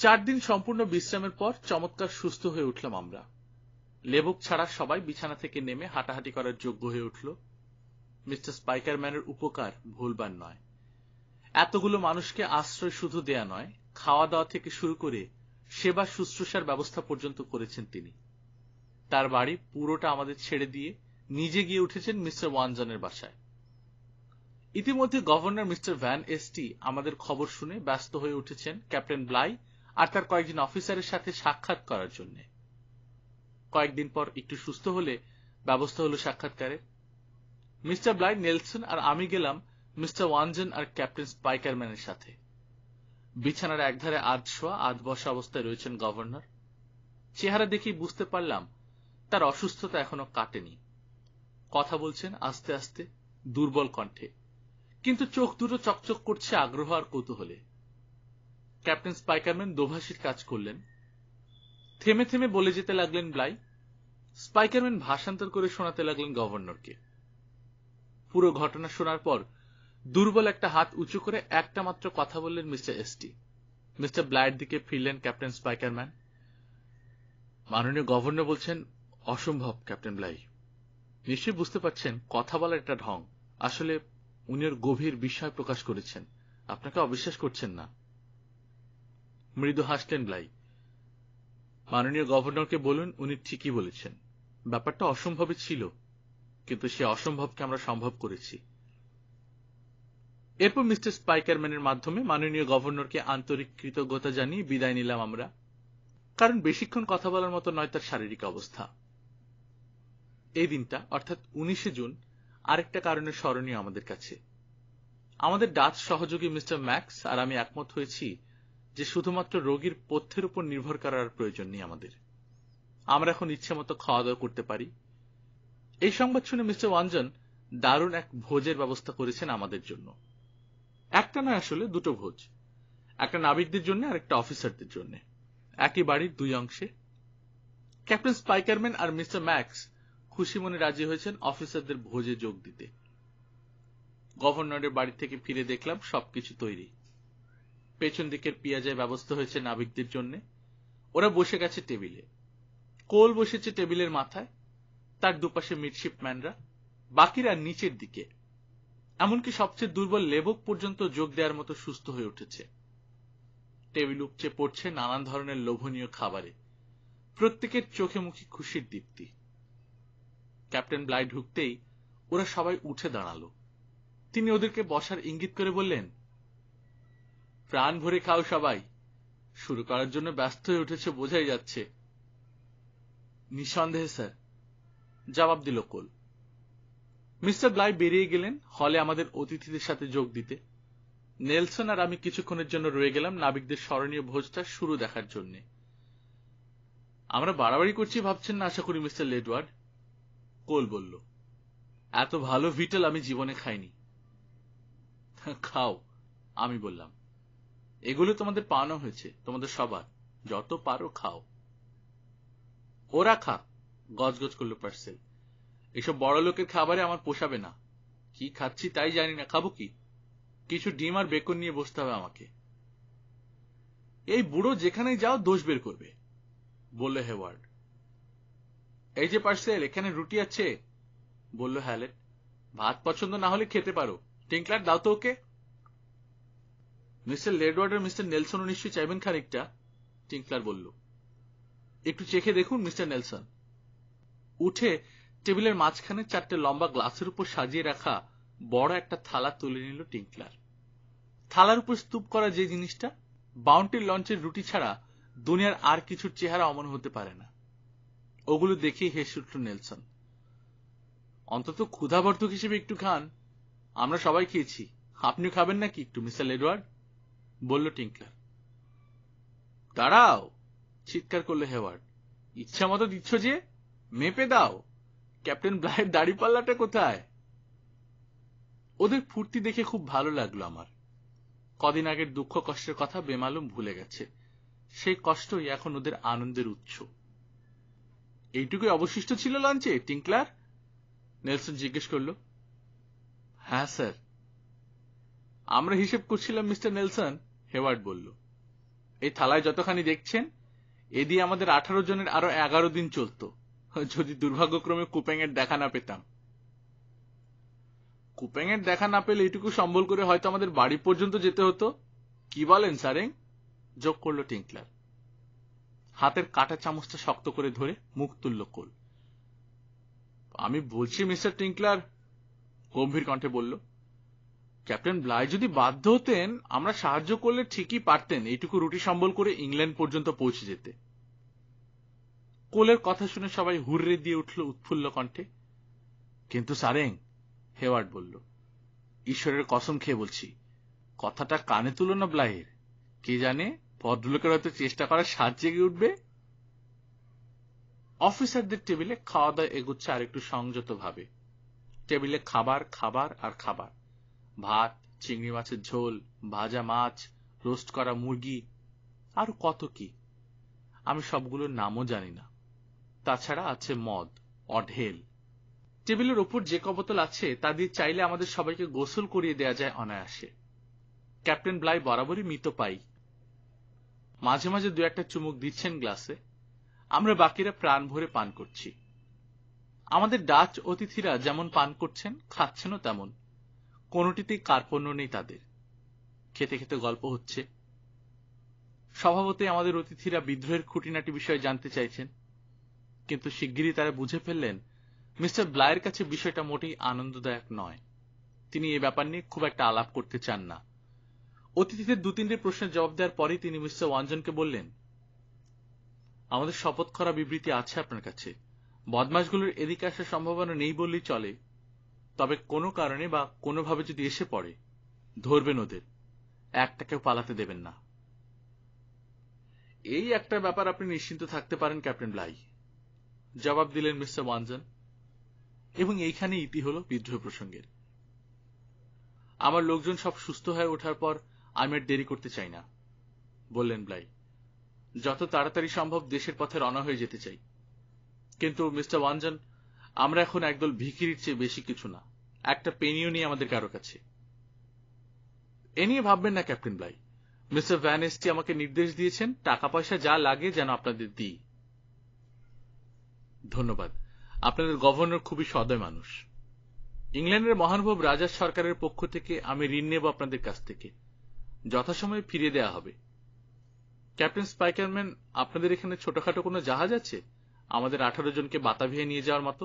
4 দিন সম্পূর্ণ বিশ্রামের পর চমৎকার সুস্থ হয়ে উঠলাম আমরা। লেবক ছাড়া সবাই বিছানা থেকে নেমে হাঁটাহাঁটি করার যোগ্য হয়ে উঠল। মিস্টার স্পাইকারম্যানের উপকার ভুলবার নয়। এতগুলো মানুষকে আশ্রয় শুধু দেয়া নয়, খাওয়া দাওয়া থেকে শুরু করে সেবা শুশ্রূষার ব্যবস্থা পর্যন্ত করেছেন তিনি। তার বাড়ি পুরোটা আমাদের ছেড়ে দিয়ে নিজে গিয়ে উঠেছেন মিস্টার ওয়ানজনের বাসায়। ইতিমধ্যে গভর্নর মিস্টার ভ্যান এসটি আমাদের খবর শুনে ব্যস্ত হয়ে উঠেছেন ক্যাপ্টেন ব্লাই আর তার কয়েকজন অফিসারের সাথে সাক্ষাৎ করার জন্য। কয়েকদিন পর একটু সুস্থ হলে ব্যবস্থা হলো সাক্ষাৎকারের। মিস্টার ব্লাই, নেলসন আর আমি গেলাম মিস্টার ওয়ানজন আর ক্যাপ্টেন স্পাইকারম্যানের সাথে। বিছানার একধারে আধশোয়া আধ বসা অবস্থায় রয়েছেন গভর্নর। চেহারা দেখেই বুঝতে পারলাম তার অসুস্থতা এখনো কাটেনি। কথা বলছেন আস্তে আস্তে, দুর্বল কণ্ঠে, কিন্তু চোখ দুটো চকচক করছে আগ্রহ আর কৌতূহলে। ক্যাপ্টেন স্পাইকারম্যান দোভাষীর কাজ করলেন। থেমে থেমে বলে যেতে লাগলেন ব্লাই। স্পাইকারম্যান ভাষান্তর করে শোনাতে লাগলেন গভর্নরকে। পুরো ঘটনা শোনার পর দুর্বল একটা হাত উঁচু করে একটা মাত্র কথা বললেন মিস্টার এসটি। মিস্টার ব্লাইয়ের দিকে ফিরলেন ক্যাপ্টেন স্পাইকারম্যান। মাননীয় গভর্নর বলছেন, অসম্ভব ক্যাপ্টেন ব্লাই। নিশ্চয়ই বুঝতে পারছেন কথা বলার একটা ঢং। আসলে উনি ওর গভীর বিস্ময় প্রকাশ করেছেন, আপনাকে অবিশ্বাস করছেন না। মৃদু হাসলেন ব্লাই। মাননীয় গভর্নরকে বলুন উনি ঠিকই বলেছেন, ব্যাপারটা অসম্ভবই ছিল, কিন্তু সে অসম্ভবকে আমরা সম্ভব করেছি। এরপর মিস্টার স্পাইকারম্যানের মাধ্যমে মাননীয় গভর্নরকে আন্তরিক কৃতজ্ঞতা জানিয়ে বিদায় নিলাম আমরা, কারণ বেশিক্ষণ কথা বলার মতো নয় তার শারীরিক অবস্থা। এই দিনটা অর্থাৎ 19শে জুন আরেকটা কারণে স্মরণীয় আমাদের কাছে। আমাদের ডাচ সহযোগী মিস্টার ম্যাক্স আর আমি একমত হয়েছি যে শুধুমাত্র রোগীর পথ্যের উপর নির্ভর করার প্রয়োজন নেই আমাদের। আমরা এখন ইচ্ছে মতো খাওয়া দাওয়া করতে পারি। এই সংবাদ শুনে মিস্টার ওয়ানজন দারুণ এক ভোজের ব্যবস্থা করেছেন আমাদের জন্য। একটা নয়, আসলে দুটো ভোজ, একটা নাবিকদের জন্য আর একটা অফিসারদের জন্য, একই বাড়ির দুই অংশে। ক্যাপ্টেন স্পাইকারম্যান আর মিস্টার ম্যাক্স খুশি মনে রাজি হয়েছেন অফিসারদের ভোজে যোগ দিতে। গভর্নরের বাড়ি থেকে ফিরে দেখলাম সবকিছু তৈরি। পেছন দিকের পিয়াজায় ব্যবস্থা হয়েছে নাবিকদের জন্য। ওরা বসে গেছে টেবিলে। কোল বসেছে টেবিলের মাথায়, তার দুপাশে মিডশিপম্যানরা, বাকিরা নিচের দিকে। এমনকি সবচেয়ে দুর্বল লেবক পর্যন্ত যোগ দেওয়ার মতো সুস্থ হয়ে উঠেছে। টেবিল উপচে পড়ছে নানান ধরনের লোভনীয় খাবারে। প্রত্যেকের চোখে মুখে খুশির দীপ্তি। ক্যাপ্টেন ব্লাই ঢুকতেই ওরা সবাই উঠে দাঁড়ালো। তিনি ওদেরকে বসার ইঙ্গিত করে বললেন, প্রাণ ভরে খাও সবাই, শুরু করার জন্য ব্যস্ত হয়ে উঠেছে বোঝাই যাচ্ছে। নিঃসন্দেহে স্যার, জবাব দিল কোল। মিস্টার ব্লাই বেরিয়ে গেলেন হলে আমাদের অতিথিদের সাথে যোগ দিতে। নেলসন আর আমি কিছুক্ষণের জন্য রয়ে গেলাম নাবিকদের স্মরণীয় ভোজটা শুরু দেখার জন্য। আমরা বাড়াবাড়ি করছি ভাবছেন না আশা করি মিস্টার লেডওয়ার্ড? কোল বলল, এত ভালো ভিটেল আমি জীবনে খাইনি। খাও, আমি বললাম, এগুলো তোমাদের পাওয়ানো হয়েছে, তোমাদের সবার, যত পারো খাও। ওরা খা, গজগজ করলো পার্সেল। এসব বড় লোকের খাবারে আমার পোষাবে না। কি খাচ্ছি তাই জানি না, খাবো কি? কিছু ডিম আর বেকন নিয়ে বসতে হবে আমাকে। এই বুড়ো যেখানেই যাও দোষ বের করবে, বলল হেওয়ার্ড। এই যে পার্সেল, এখানে রুটি আছে, বলল হ্যালেট। ভাত পছন্দ না হলে খেতে পারো। টিঙ্কলার দাও তো ওকে। মিস্টার লেডওয়ার্ড আর মিস্টার নেলসনও নিশ্চয়ই চাইবেন খানিকটা, টিঙ্কলার বলল। একটু চেখে দেখুন মিস্টার নেলসন। উঠে টেবিলের মাঝখানে 4টে লম্বা গ্লাসের উপর সাজিয়ে রাখা বড় একটা থালা তুলে নিল টিঙ্কলার। থালার উপর স্তূপ করা যে জিনিসটা, বাউন্টির লঞ্চের রুটি ছাড়া দুনিয়ার আর কিছুর চেহারা অমন হতে পারে না। ওগুলো দেখেই হেসে উঠল নেলসন। অন্তত ক্ষুধাবর্ধক হিসেবে একটু খান। আমরা সবাই খেয়েছি, আপনিও খাবেন নাকি একটু মিস্টার লেডওয়ার্ড, বলল টিঙ্কলার। দাঁড়াও, চিৎকার করলো হেওয়ার্ড। ইচ্ছা মতো দিচ্ছ যে, মেপে দাও। ক্যাপ্টেন ব্লাইয়ের দাড়িপাল্লাটা কোথায়? ওদের ফুর্তি দেখে খুব ভালো লাগলো আমার। কদিন আগের দুঃখ কষ্টের কথা বেমালুম ভুলে গেছে। সেই কষ্টই এখন ওদের আনন্দের উৎস। এইটুকুই অবশিষ্ট ছিল লাঞ্চে, টিঙ্কলার? নেলসন জিজ্ঞেস করল। হ্যাঁ স্যার। আমরা হিসেব করছিলাম মিস্টার নেলসন, হেওয়ার্ড বলল। এই থালায় যতখানি দেখছেন, এ দিয়ে আমাদের 18 জনের আরো 11 দিন চলত, যদি দুর্ভাগ্যক্রমে কুপেংয়ের দেখা না পেতাম। কুপেংয়ের দেখা না পেলে এইটুকু সম্বল করে হয়তো আমাদের বাড়ি পর্যন্ত যেতে হতো। কি বলেন সারেং? যোগ করল টিঙ্কলার। হাতের কাটা চামচটা শক্ত করে ধরে মুখ তুলল কোল। আমি বলছি মিস্টার টিঙ্কলার, গম্ভীর কণ্ঠে বলল, ক্যাপ্টেন ব্লাই যদি বাধ্য হতেন, আমরা সাহায্য করলে ঠিকই পারতেন এইটুকু রুটি সম্বল করে ইংল্যান্ড পর্যন্ত পৌঁছে যেতে। কোলের কথা শুনে সবাই হুররে দিয়ে উঠল উৎফুল্ল কণ্ঠে। কিন্তু সারেং, হেওয়ার্ড বলল, ঈশ্বরের কসম খেয়ে বলছি, কথাটা কানে তুলো না ব্লাইয়ের। কে জানে, ভদ্রলোকের হয়তো চেষ্টা করার স্বাদ জেগে উঠবে। অফিসারদের টেবিলে খাওয়া দাওয়া এগুচ্ছে আর একটু সংযত ভাবে। টেবিলে খাবার খাবার আর খাবার, ভাত, চিংড়ি মাছের ঝোল, ভাজা মাছ, রোস্ট করা মুরগি, আর কত কি, আমি সবগুলোর নামও জানি না। তাছাড়া আছে মদ, অঢেল। টেবিলের ওপর যে কবোতল আছে তা দিয়ে চাইলে আমাদের সবাইকে গোসল করিয়ে দেয়া যায় অনায়াসে। ক্যাপ্টেন ব্লাই বরাবরই মৃত পাই। মাঝে মাঝে দু একটা চুমুক দিচ্ছেন গ্লাসে, আমরা বাকিরা প্রাণ ভরে পান করছি। আমাদের ডাচ অতিথিরা যেমন পান করছেন, খাচ্ছেনও তেমন। কোনোটিতেই কার্পণ্য নেই তাদের। খেতে খেতে গল্প হচ্ছে। স্বভাবতই আমাদের অতিথিরা বিদ্রোহের খুঁটিনাটি বিষয়ে জানতে চাইছেন, কিন্তু শিগগিরই তারা বুঝে ফেললেন মিস্টার ব্লাইয়ের কাছে বিষয়টা মোটেই আনন্দদায়ক নয়। তিনি এ ব্যাপার নিয়ে খুব একটা আলাপ করতে চান না। অতিথিদের 2-3টে প্রশ্নের জবাব দেওয়ার পরেই তিনি মিস্টার ওয়ানজনকে বললেন, আমাদের শপথ করা বিবৃতি আছে আপনার কাছে। বদমাশগুলোর এদিকে আসার সম্ভাবনা নেই বললেই চলে, তবে কোনো কারণে বা কোনোভাবে যদি এসে পড়ে, ধরবেন ওদের, একটাকেও পালাতে দেবেন না। এই একটা ব্যাপার আপনি নিশ্চিন্ত থাকতে পারেন ক্যাপ্টেন ব্লাই, জবাব দিলেন মিস্টার ওয়ানজন। এবং এইখানে ইতি হল বিদ্রোহ প্রসঙ্গের। আমার লোকজন সব সুস্থ হয়ে ওঠার পর আমি আর দেরি করতে চাই না, বললেন ব্লাই। যত তাড়াতাড়ি সম্ভব দেশের পথে রওনা হয়ে যেতে চাই। কিন্তু মিস্টার ওয়ানজন, আমরা এখন একদল ভিখিরির চেয়ে বেশি কিছু না। একটা পেনিও নেই আমাদের কারো কাছে। এ নিয়ে ভাববেন না ক্যাপ্টেন ব্লাই। মিস্টার ভ্যান এস্টি আমাকে নির্দেশ দিয়েছেন টাকা পয়সা যা লাগে যেন আপনাদের দিই। ধন্যবাদ। আপনাদের গভর্নর খুবই সদয় মানুষ। ইংল্যান্ডের মহানুভব রাজার সরকারের পক্ষ থেকে আমি ঋণ নেব আপনাদের কাছ থেকে। যথাসময়ে ফিরিয়ে দেয়া হবে। ক্যাপ্টেন স্পাইকারম্যান, আপনাদের এখানে ছোটখাটো কোনো জাহাজ আছে আমাদের 18 জনকে বাতাভিয়ে নিয়ে যাওয়ার মতো?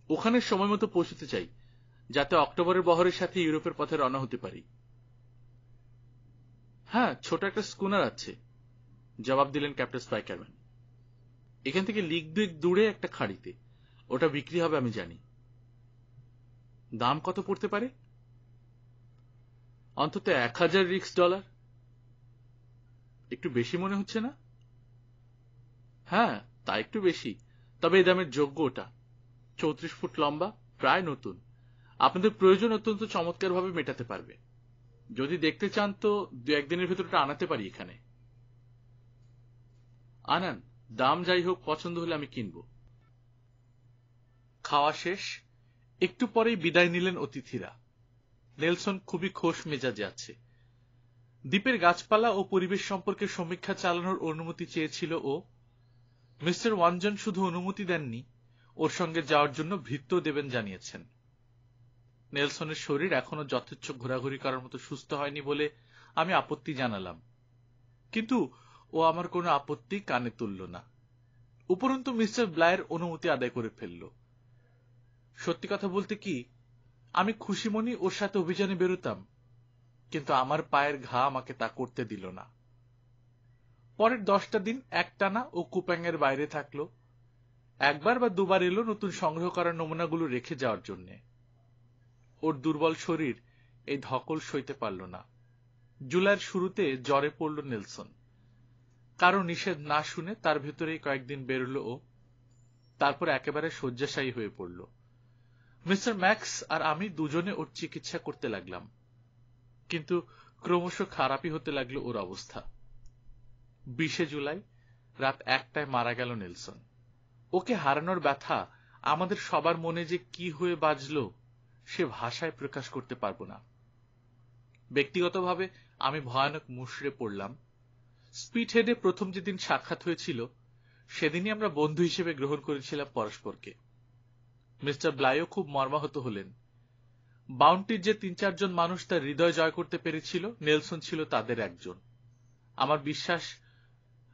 ওখানে সময় মতো পৌঁছতে চাই, যাতে অক্টোবরের বহরের সাথে ইউরোপের পথে রওনা হতে পারি। হ্যাঁ, ছোট একটা স্কুনার আছে, জবাব দিলেন ক্যাপ্টেন স্পাইকারম্যান। এখান থেকে লিগ 2 দূরে একটা খাড়িতে। ওটা বিক্রি হবে আমি জানি। দাম কত পড়তে পারে? অন্তত $1000 একটু বেশি মনে হচ্ছে না? হ্যাঁ, তা একটু বেশি, তবে এই দামের যোগ্য। ওটা 34 ফুট লম্বা, প্রায় নতুন। আপনাদের প্রয়োজন অত্যন্ত চমৎকারভাবে মেটাতে পারবে। যদি দেখতে চান তো 2-1 দিনের ভেতরটা আনাতে পারি এখানে। আনান, দাম যাই হোক, পছন্দ হলে আমি কিনব। খাওয়া শেষ। একটু পরেই বিদায় নিলেন অতিথিরা। নেলসন খুবই খোশ মেজাজে আছে। দ্বীপের গাছপালা ও পরিবেশ সম্পর্কে সমীক্ষা চালানোর অনুমতি চেয়েছিল ও। মিস্টার ওয়ানজন শুধু অনুমতি দেননি, ওর সঙ্গে যাওয়ার জন্য ভৃত্যও দেবেন জানিয়েছেন। নেলসনের শরীর এখনো যথেচ্ছ ঘোরাঘুরি করার মতো সুস্থ হয়নি বলে আমি আপত্তি জানালাম, কিন্তু ও আমার কোনো আপত্তি কানে তুলল না। উপরন্তু মিস্টার ব্লায়ের অনুমতি আদায় করে ফেলল। সত্যি কথা বলতে কি, আমি খুশি মনেই ওর সাথে অভিযানে বেরোতাম, কিন্তু আমার পায়ের ঘা আমাকে তা করতে দিল না। পরের 10টা দিন একটানা ও কুপ্যাংয়ের বাইরে থাকলো। একবার বা দুবার এলো নতুন সংগ্রহ করা নমুনাগুলো রেখে যাওয়ার জন্য। ওর দুর্বল শরীর এই ধকল সইতে পারল না। জুলাইয়ের শুরুতে জ্বরে পড়ল নেলসন। কারো নিষেধ না শুনে তার ভেতরেই কয়েকদিন বেরোলো ও। তারপর একেবারে শয্যাশায়ী হয়ে পড়ল। মিস্টার ম্যাক্স আর আমি দুজনে ওর চিকিৎসা করতে লাগলাম, কিন্তু ক্রমশ খারাপই হতে লাগলো ওর অবস্থা। 20 জুলাই রাত 1টায় মারা গেল নেলসন। ওকে হারানোর ব্যথা আমাদের সবার মনে যে কি হয়ে বাজলো সে ভাষায় প্রকাশ করতে পারবো না। ব্যক্তিগতভাবে আমি ভয়ানক মুষড়ে পড়লাম। স্পিডহেডে প্রথম যেদিন সাক্ষাৎ হয়েছিল সেদিনই আমরা বন্ধু হিসেবে গ্রহণ করেছিলাম পরস্পরকে। মিস্টার ব্লাইও খুব মর্মাহত হলেন। বাউন্টির যে 3-4 জন মানুষ তার হৃদয় জয় করতে পেরেছিল, নেলসন ছিল তাদের একজন। আমার বিশ্বাস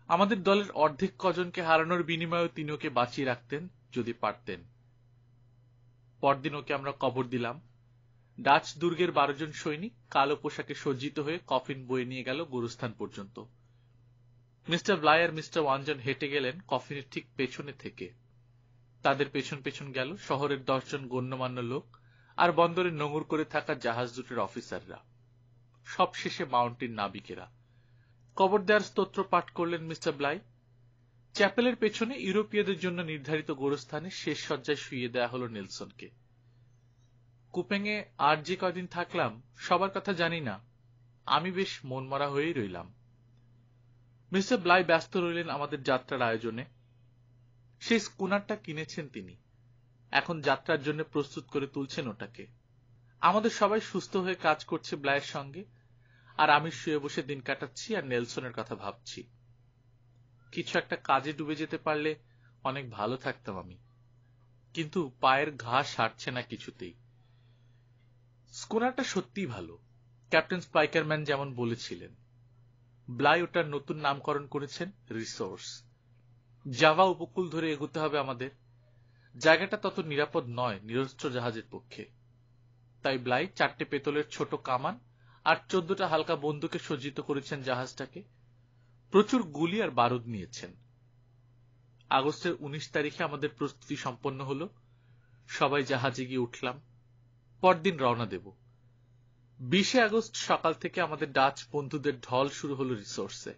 আমাদের দলের অর্ধেক কজনকে হারানোর বিনিময়েও তিনি ওকে বাঁচিয়ে রাখতেন যদি পারতেন। পরদিন ওকে আমরা কবর দিলাম। ডাচ দুর্গের 12 জন সৈনিক কালো পোশাকে সজ্জিত হয়ে কফিন বয়ে নিয়ে গেল গোরস্থান পর্যন্ত। মিস্টার ব্লাই আর মিস্টার ওয়ানজন হেঁটে গেলেন কফিনের ঠিক পেছনে থেকে। তাদের পেছন পেছন গেল শহরের 10 জন গণ্যমান্য লোক আর বন্দরে নোঙর করে থাকা জাহাজ দুটোর অফিসাররা, সবশেষে মাউন্টেন নাবিকেরা। কবর দেওয়ার স্তোত্র পাঠ করলেন মিস্টার ব্লাই। চ্যাপেলের পেছনে ইউরোপীয়দের জন্য নির্ধারিত গোরস্থানে শেষ শয্যায় শুইয়ে দেয়া হলো নেলসনকে। কুপেঙে আর যে কয়দিন থাকলাম সবার কথা জানি না, আমি বেশ মনমরা হয়েই রইলাম। মিস্টার ব্লাই ব্যস্ত রইলেন আমাদের যাত্রার আয়োজনে। সেই স্কুনারটা কিনেছেন তিনি, এখন যাত্রার জন্য প্রস্তুত করে তুলছেন ওটাকে। আমাদের সবাই সুস্থ হয়ে কাজ করছে ব্লাইয়ের সঙ্গে, আর আমি শুয়ে বসে দিন কাটাচ্ছি আর নেলসনের কথা ভাবছি। কিছু একটা কাজে ডুবে যেতে পারলে অনেক ভালো থাকতাম আমি, কিন্তু পায়ের ঘা সারছে না কিছুতেই। স্কুনারটা সত্যিই ভালো, ক্যাপ্টেন স্পাইকারম্যান যেমন বলেছিলেন। ব্লাই ওটার নতুন নামকরণ করেছেন রিসোর্স। জাভা উপকূল ধরে এগোতে হবে আমাদের। জায়গাটা তত নিরাপদ নয় নিরস্ত্র জাহাজের পক্ষে। তাই ব্লাই 4টে পেতলের ছোট কামান আর 14টা হালকা বন্দুকে সজ্জিত করেছেন জাহাজটাকে। প্রচুর গুলি আর বারুদ নিয়েছেন। আগস্টের 19 তারিখে আমাদের প্রস্তুতি সম্পন্ন হলো। সবাই জাহাজে গিয়ে উঠলাম। পরদিন রওনা দেব। 20 আগস্ট সকাল থেকে আমাদের ডাচ বন্ধুদের ঢল শুরু হলো রিসোর্সে।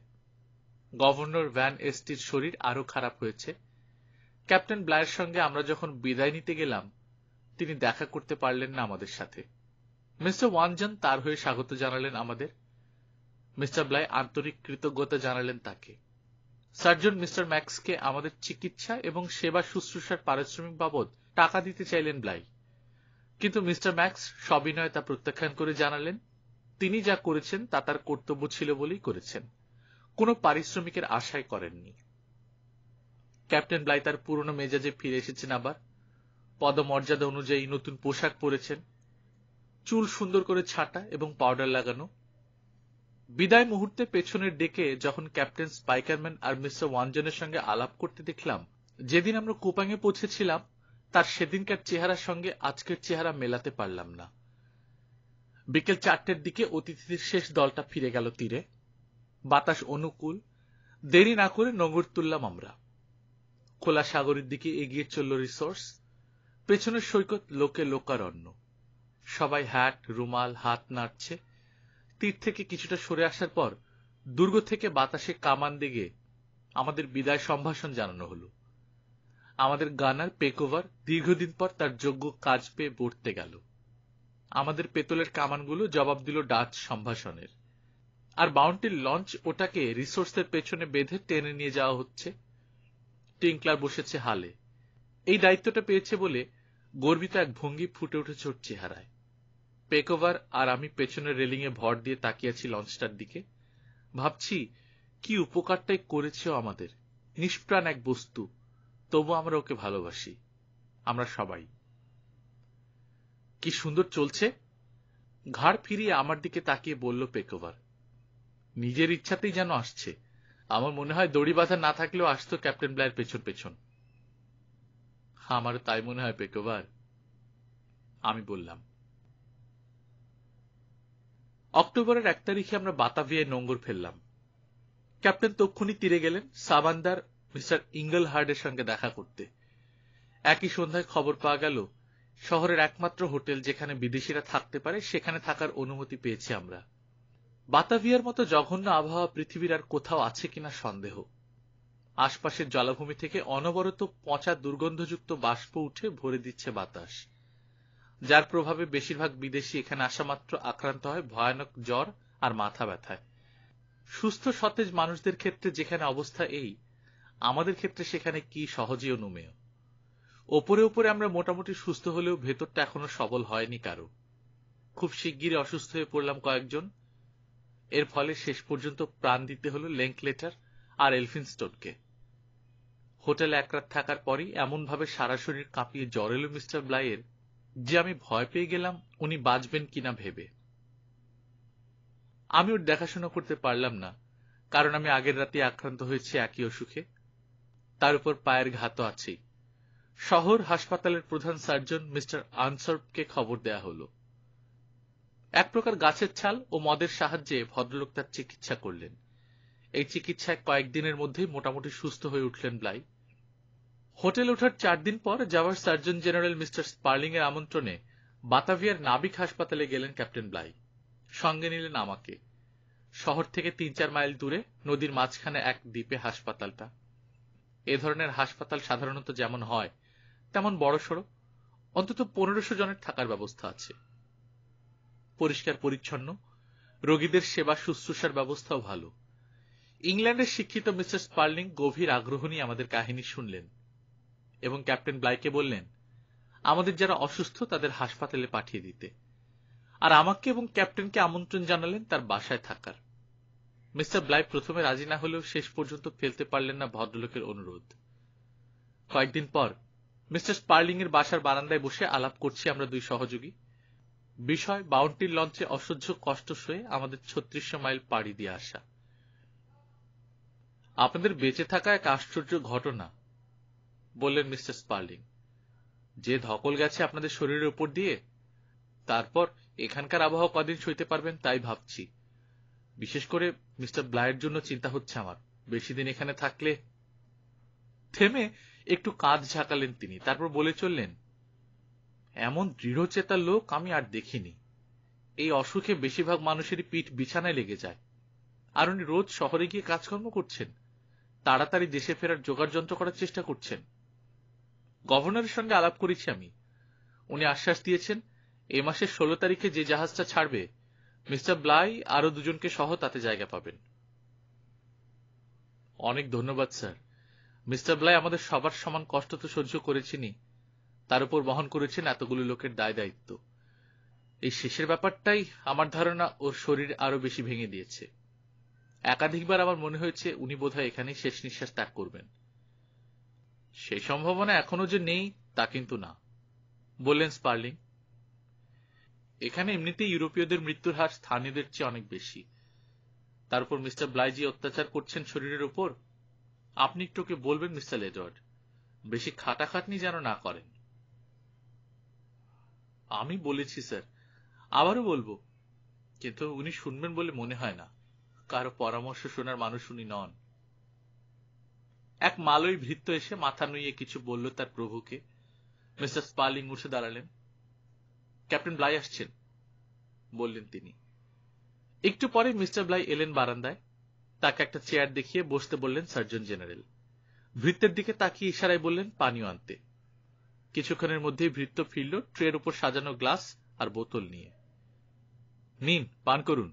গভর্নর ভ্যান এস্টির শরীর আরো খারাপ হয়েছে। ক্যাপ্টেন ব্লাইয়ের সঙ্গে আমরা যখন বিদায় নিতে গেলাম তিনি দেখা করতে পারলেন না আমাদের সাথে। মিস্টার ওয়ানজন তার হয়ে স্বাগত জানালেন আমাদের। মিস্টার ব্লাই আন্তরিক কৃতজ্ঞতা জানালেন তাকে। সার্জন মিস্টার ম্যাক্সকে আমাদের চিকিৎসা এবং সেবা শুশ্রূষার পারিশ্রমিক বাবদ টাকা দিতে চাইলেন ব্লাই, কিন্তু মিস্টার ম্যাক্স সবিনয়ে তা প্রত্যাখ্যান করে জানালেন তিনি যা করেছেন তা তার কর্তব্য ছিল বলেই করেছেন, কোনো পারিশ্রমিকের আশাই করেননি। ক্যাপ্টেন ব্লাই তার পুরনো মেজাজে ফিরে এসেছেন আবার। পদমর্যাদা অনুযায়ী নতুন পোশাক পরেছেন, চুল সুন্দর করে ছাঁটা এবং পাউডার লাগানো। বিদায় মুহূর্তে পেছনের ডেকে যখন ক্যাপ্টেন স্পাইকারম্যান আর মিস্টার ওয়ানজনের সঙ্গে আলাপ করতে দেখলাম, যেদিন আমরা কুপাঙে পৌঁছেছিলাম তার সেদিনকার চেহারার সঙ্গে আজকের চেহারা মেলাতে পারলাম না। বিকেল 4টের দিকে অতিথিদের শেষ দলটা ফিরে গেল তীরে। বাতাস অনুকূল। দেরি না করে নোঙর তুললাম আমরা। খোলা সাগরের দিকে এগিয়ে চলল রিসোর্স। পেছনের সৈকত লোকে লোকারণ্য। সবাই হ্যাট রুমাল হাত নাড়ছে। তীর থেকে কিছুটা সরে আসার পর দুর্গ থেকে বাতাসে কামান দিকে আমাদের বিদায় সম্ভাষণ জানানো হলো। আমাদের গানার পেকোভার দীর্ঘদিন পর তার যোগ্য কাজ পেয়ে বর্তে গেল। আমাদের পেতলের কামানগুলো জবাব দিল ডাচ সম্ভাষণের। আর বাউন্টির লঞ্চ ওটাকে রিসোর্সের পেছনে বেঁধে টেনে নিয়ে যাওয়া হচ্ছে। টিঙ্কলার বসেছে হালে। এই দায়িত্বটা পেয়েছে বলে গর্বিত এক ভঙ্গি ফুটে উঠেছে ওর চেহারায়। পেকোভার আর আমি পেছনের রেলিংয়ে ভর দিয়ে তাকিয়েছি লঞ্চটার দিকে। ভাবছি কি উপকারটাই করেছে আমাদের। নিষ্প্রাণ এক বস্তু, তবু আমরা ওকে ভালোবাসি। আমরা সবাই। কি সুন্দর চলছে। ঘাড় ফিরিয়ে আমার দিকে তাকিয়ে বলল পেকোভার। নিজের ইচ্ছাতেই যেন আসছে। আমার মনে হয় দড়ি বাঁধা না থাকলেও আসতো ক্যাপ্টেন ব্লাইয়ের পেছন পেছন। আমারও তাই মনে হয় পেকোভার, আমি বললাম। অক্টোবরের 1 তারিখে আমরা বাতাভিয়ায় নোঙর ফেললাম। ক্যাপ্টেন তক্ষুনি তীরে গেলেন সাবান্দার মিস্টার ইঙ্গলহার্ডের সঙ্গে দেখা করতে। একই সন্ধ্যায় খবর পাওয়া গেল শহরের একমাত্র হোটেল যেখানে বিদেশিরা থাকতে পারে সেখানে থাকার অনুমতি পেয়েছি আমরা। বাতাভিয়ার মতো জঘন্য আবহাওয়া পৃথিবীর আর কোথাও আছে কিনা সন্দেহ। আশপাশের জলাভূমি থেকে অনবরত পচা দুর্গন্ধযুক্ত বাষ্প উঠে ভরে দিচ্ছে বাতাস, যার প্রভাবে বেশিরভাগ বিদেশি এখানে আসা মাত্র আক্রান্ত হয় ভয়ানক জ্বর আর মাথা ব্যথায়। সুস্থ সতেজ মানুষদের ক্ষেত্রে যেখানে অবস্থা এই, আমাদের ক্ষেত্রে সেখানে কি সহজেই অনুমেয়। ওপরে ওপরে আমরা মোটামুটি সুস্থ হলেও ভেতরটা এখনো সবল হয়নি কারো। খুব শিগগিরই অসুস্থ হয়ে পড়লাম কয়েকজন। এর ফলে শেষ পর্যন্ত প্রাণ দিতে হলো লেঙ্কলেটার আর এলফিনস্টোনকে। হোটেলে এক রাত থাকার পরই এমনভাবে সারা শরীর কাঁপিয়ে জ্বর এলো মিস্টার ব্লাইয়ের যে আমি ভয় পেয়ে গেলাম উনি বাঁচবেন কিনা ভেবে। আমি ওর দেখাশোনা করতে পারলাম না, কারণ আমি আগের রাতে আক্রান্ত হয়েছি একই অসুখে। তার উপর পায়ের ঘা তো আছেই। শহর হাসপাতালের প্রধান সার্জন মিস্টার আনসার্ভকে খবর দেয়া হলো। এক প্রকার গাছের ছাল ও মদের সাহায্যে ভদ্রলোক তার চিকিৎসা করলেন। এই চিকিৎসায় কয়েকদিনের মধ্যেই মোটামুটি সুস্থ হয়ে উঠলেন ব্লাই। হোটেল ওঠার 4 দিন পর জাভার সার্জন জেনারেল মিস্টার স্পার্লিং এর আমন্ত্রণে বাতাভিয়ার নাবিক হাসপাতালে গেলেন ক্যাপ্টেন ব্লাই। সঙ্গে নিলেন আমাকে। শহর থেকে 3-4 মাইল দূরে নদীর মাঝখানে এক দ্বীপে হাসপাতালটা। এ ধরনের হাসপাতাল সাধারণত যেমন হয় তেমন বড়সড়, অন্তত 1500 জনের থাকার ব্যবস্থা আছে। পরিষ্কার পরিচ্ছন্ন, রোগীদের সেবা শুশ্রূষার ব্যবস্থাও ভালো। ইংল্যান্ডের শিক্ষিত মিস্টার স্পার্লিং গভীর আগ্রহ নিয়ে আমাদের কাহিনী শুনলেন এবং ক্যাপ্টেন ব্লাইকে বললেন আমাদের যারা অসুস্থ তাদের হাসপাতালে পাঠিয়ে দিতে, আর আমাকে এবং ক্যাপ্টেনকে আমন্ত্রণ জানালেন তার বাসায় থাকার। মিস্টার ব্লাই প্রথমে রাজি না হলেও শেষ পর্যন্ত ফেলতে পারলেন না ভদ্রলোকের অনুরোধ। কয়েকদিন পর মিস্টার স্পার্লিং এর বাসার বারান্দায় বসে আলাপ করছি আমরা দুই সহযোগী। বিষয় বাউন্টির লঞ্চে অসহ্য কষ্ট সয়ে আমাদের 3600 মাইল পাড়ি দিয়ে আসা। আপনাদের বেঁচে থাকা এক আশ্চর্য ঘটনা, বললেন মিস্টার স্পার্লিং। যে ধকল গেছে আপনাদের শরীরের উপর দিয়ে, তারপর এখানকার আবহাওয়া কদিন সইতে পারবেন তাই ভাবছি। বিশেষ করে মিস্টার ব্লাইয়ের জন্য চিন্তা হচ্ছে আমার। বেশি দিন এখানে থাকলে। থেমে একটু কাঁধ ঝাঁকালেন তিনি, তারপর বলে চললেন, এমন দৃঢ়চেতা লোক আমি আর দেখিনি। এই অসুখে বেশিরভাগ মানুষেরই পিঠ বিছানায় লেগে যায়, আর উনি রোজ শহরে গিয়ে কাজকর্ম করছেন, তাড়াতাড়ি দেশে ফেরার জোগাড় যন্ত্র করার চেষ্টা করছেন। গভর্নরের সঙ্গে আলাপ করেছি আমি। উনি আশ্বাস দিয়েছেন এই মাসের 16 তারিখে যে জাহাজটা ছাড়বে মিস্টার ব্লাই আরো দুজনকে সহ তাতে জায়গা পাবেন। অনেক ধন্যবাদ স্যার। মিস্টার ব্লাই আমাদের সবার সমান কষ্ট তো সহ্য করেছেনই, তার উপর বহন করেছেন এতগুলো লোকের দায় দায়িত্ব। এই শেষের ব্যাপারটাই আমার ধারণা ওর শরীর আরো বেশি ভেঙে দিয়েছে। একাধিকবার আমার মনে হয়েছে উনি বোধহয় এখানেই শেষ নিঃশ্বাস ত্যাগ করবেন। সেই সম্ভাবনা এখনো যে নেই তা কিন্তু না, বললেন স্পার্লিং। এখানে এমনিতেই ইউরোপীয়দের মৃত্যুর হার স্থানীয়দের চেয়ে অনেক বেশি। তার উপর মিস্টার ব্লাই যে অত্যাচার করছেন শরীরের উপর, আপনি একটু ওকে বলবেন মিস্টার লেডওয়ার্ড, বেশি খাটাখাটনি যেন না করেন। আমি বলেছি স্যার, আবারও বলবো, কিন্তু উনি শুনবেন বলে মনে হয় না। কারো পরামর্শ শোনার মানুষ উনি নন। এক মালয় ভৃত্য এসে মাথা নুইয়ে কিছু বলল তার প্রভুকে। মিস্টার স্পার্লিং উঠে দাঁড়ালেন। ক্যাপ্টেন ব্লাই আসছেন, বললেন তিনি। একটু পরে মিস্টার ব্লাই এলেন বারান্দায়। তাকে একটা চেয়ার দেখিয়ে বসতে বললেন সার্জন জেনারেল। ভৃত্যের দিকে তাকিয়ে ইশারায় বললেন পানীয় আনতে। কিছুক্ষণের মধ্যেই ভৃত্য ফিরল ট্রের উপর সাজানো গ্লাস আর বোতল নিয়ে। নিন, পান করুন।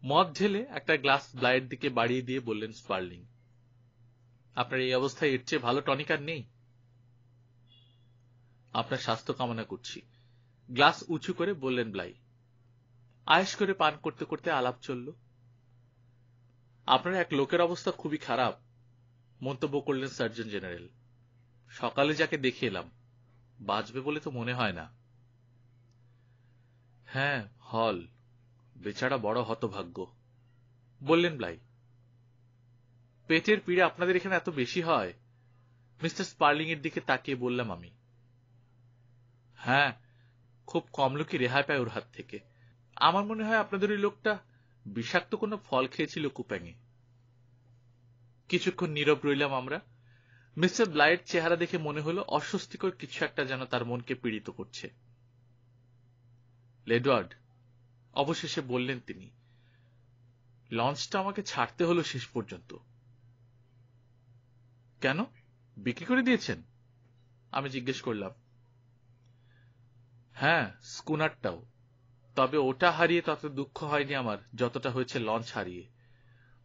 মদ ঢেলে একটা গ্লাস ব্লাইয়ের দিকে বাড়িয়ে দিয়ে বললেন স্পার্লিং, আপনার এই অবস্থায় এর চেয়ে ভালো টনিক আর নেই। আপনার স্বাস্থ্য কামনা করছি, গ্লাস উঁচু করে বললেন ব্লাই। আয়েশ করে পান করতে করতে আলাপ চলল। আপনার এক লোকের অবস্থা খুবই খারাপ, মন্তব্য করলেন সার্জন জেনারেল। সকালে যাকে দেখে এলাম, বাঁচবে বলে তো মনে হয় না। হ্যাঁ, হল, বেচারা বড় হতভাগ্য, বললেন ব্লাই। পেটের পীড়া আপনাদের এখানে এত বেশি হয়? মিস্টার স্পার্লিং এর দিকে তাকিয়ে বললাম আমি। হ্যাঁ, খুব কম লোকই রেহাই পায় ওর হাত থেকে। আমার মনে হয় আপনাদের ওই লোকটা বিষাক্ত কোনো ফল খেয়েছিল কুপ্যাঙে। কিছুক্ষণ নীরব রইলাম আমরা। মিস্টার ব্লাইয়ের চেহারা দেখে মনে হলো অস্বস্তিকর কিছু একটা যেন তার মনকে পীড়িত করছে। লেডওয়ার্ড, অবশেষে বললেন তিনি, লঞ্চটা আমাকে ছাড়তে হলো শেষ পর্যন্ত। কেন, বিক্রি করে দিয়েছেন? আমি জিজ্ঞেস করলাম। হ্যাঁ, স্কুনারটাও। তবে ওটা হারিয়ে তত দুঃখ হয়নি আমার যতটা হয়েছে লঞ্চ হারিয়ে।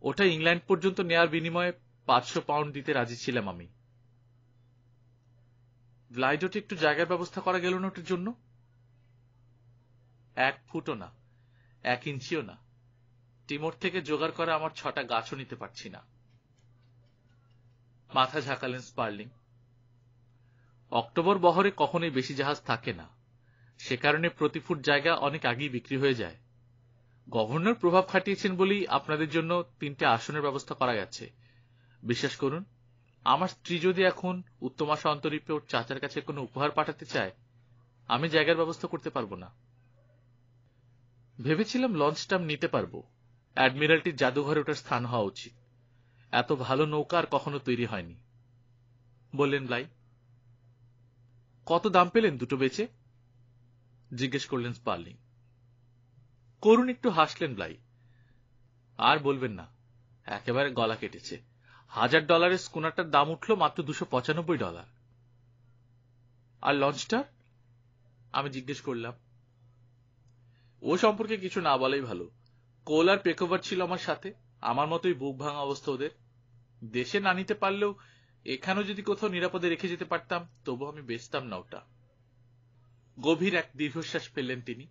ওটা ইংল্যান্ড পর্যন্ত নেয়ার বিনিময়ে 500 পাউন্ড দিতে রাজি ছিলাম আমি। ব্লাইডোটে একটু জায়গার ব্যবস্থা করা গেল না ওটার জন্য? 1 ফুটও না, 1 ইঞ্চিও না। টিমোর থেকে জোগাড় করা আমার 6টা গাছও নিতে পারছি না। মাথা ঝাঁকালেন স্পার্লিং। অক্টোবর বহরে কখনোই বেশি জাহাজ থাকে না, সে কারণে প্রতি ফুট জায়গা অনেক আগেই বিক্রি হয়ে যায়। গভর্নর প্রভাব খাটিয়েছেন বলেই আপনাদের জন্য 3টে আসনের ব্যবস্থা করা গেছে। বিশ্বাস করুন, আমার স্ত্রী যদি এখন উত্তম আশা অন্তরীপে ওর চাচার কাছে কোনো উপহার পাঠাতে চায়, আমি জায়গার ব্যবস্থা করতে পারবো না। ভেবেছিলাম লঞ্চটা নিতে পারবো। অ্যাডমিরালটির জাদুঘরে ওটার স্থান হওয়া উচিত। এত ভালো নৌকা আর কখনো তৈরি হয়নি, বললেন ব্লাই। কত দাম পেলেন দুটো বেচে? জিজ্ঞেস করলেন স্পার্লিং। করুণ একটু হাসলেন ব্লাই। আর বলবেন না, একেবারে গলা কেটেছে। $1000 স্কুনারটার দাম উঠল মাত্র $295। আর লঞ্চটার? আমি জিজ্ঞেস করলাম। ও সম্পর্কে কিছু না বলাই ভালো। কোল আর পেকোভার ছিল আমার সাথে, আমার মতোই বুক ভাঙা অবস্থা ওদের। দেশে না নিতে পারলেও এখানেও যদি কোথাও নিরাপদে রেখে যেতে পারতাম, তবু আমি বেচতাম না ওটা। গভীর এক দীর্ঘশ্বাস ফেললেন তিনি,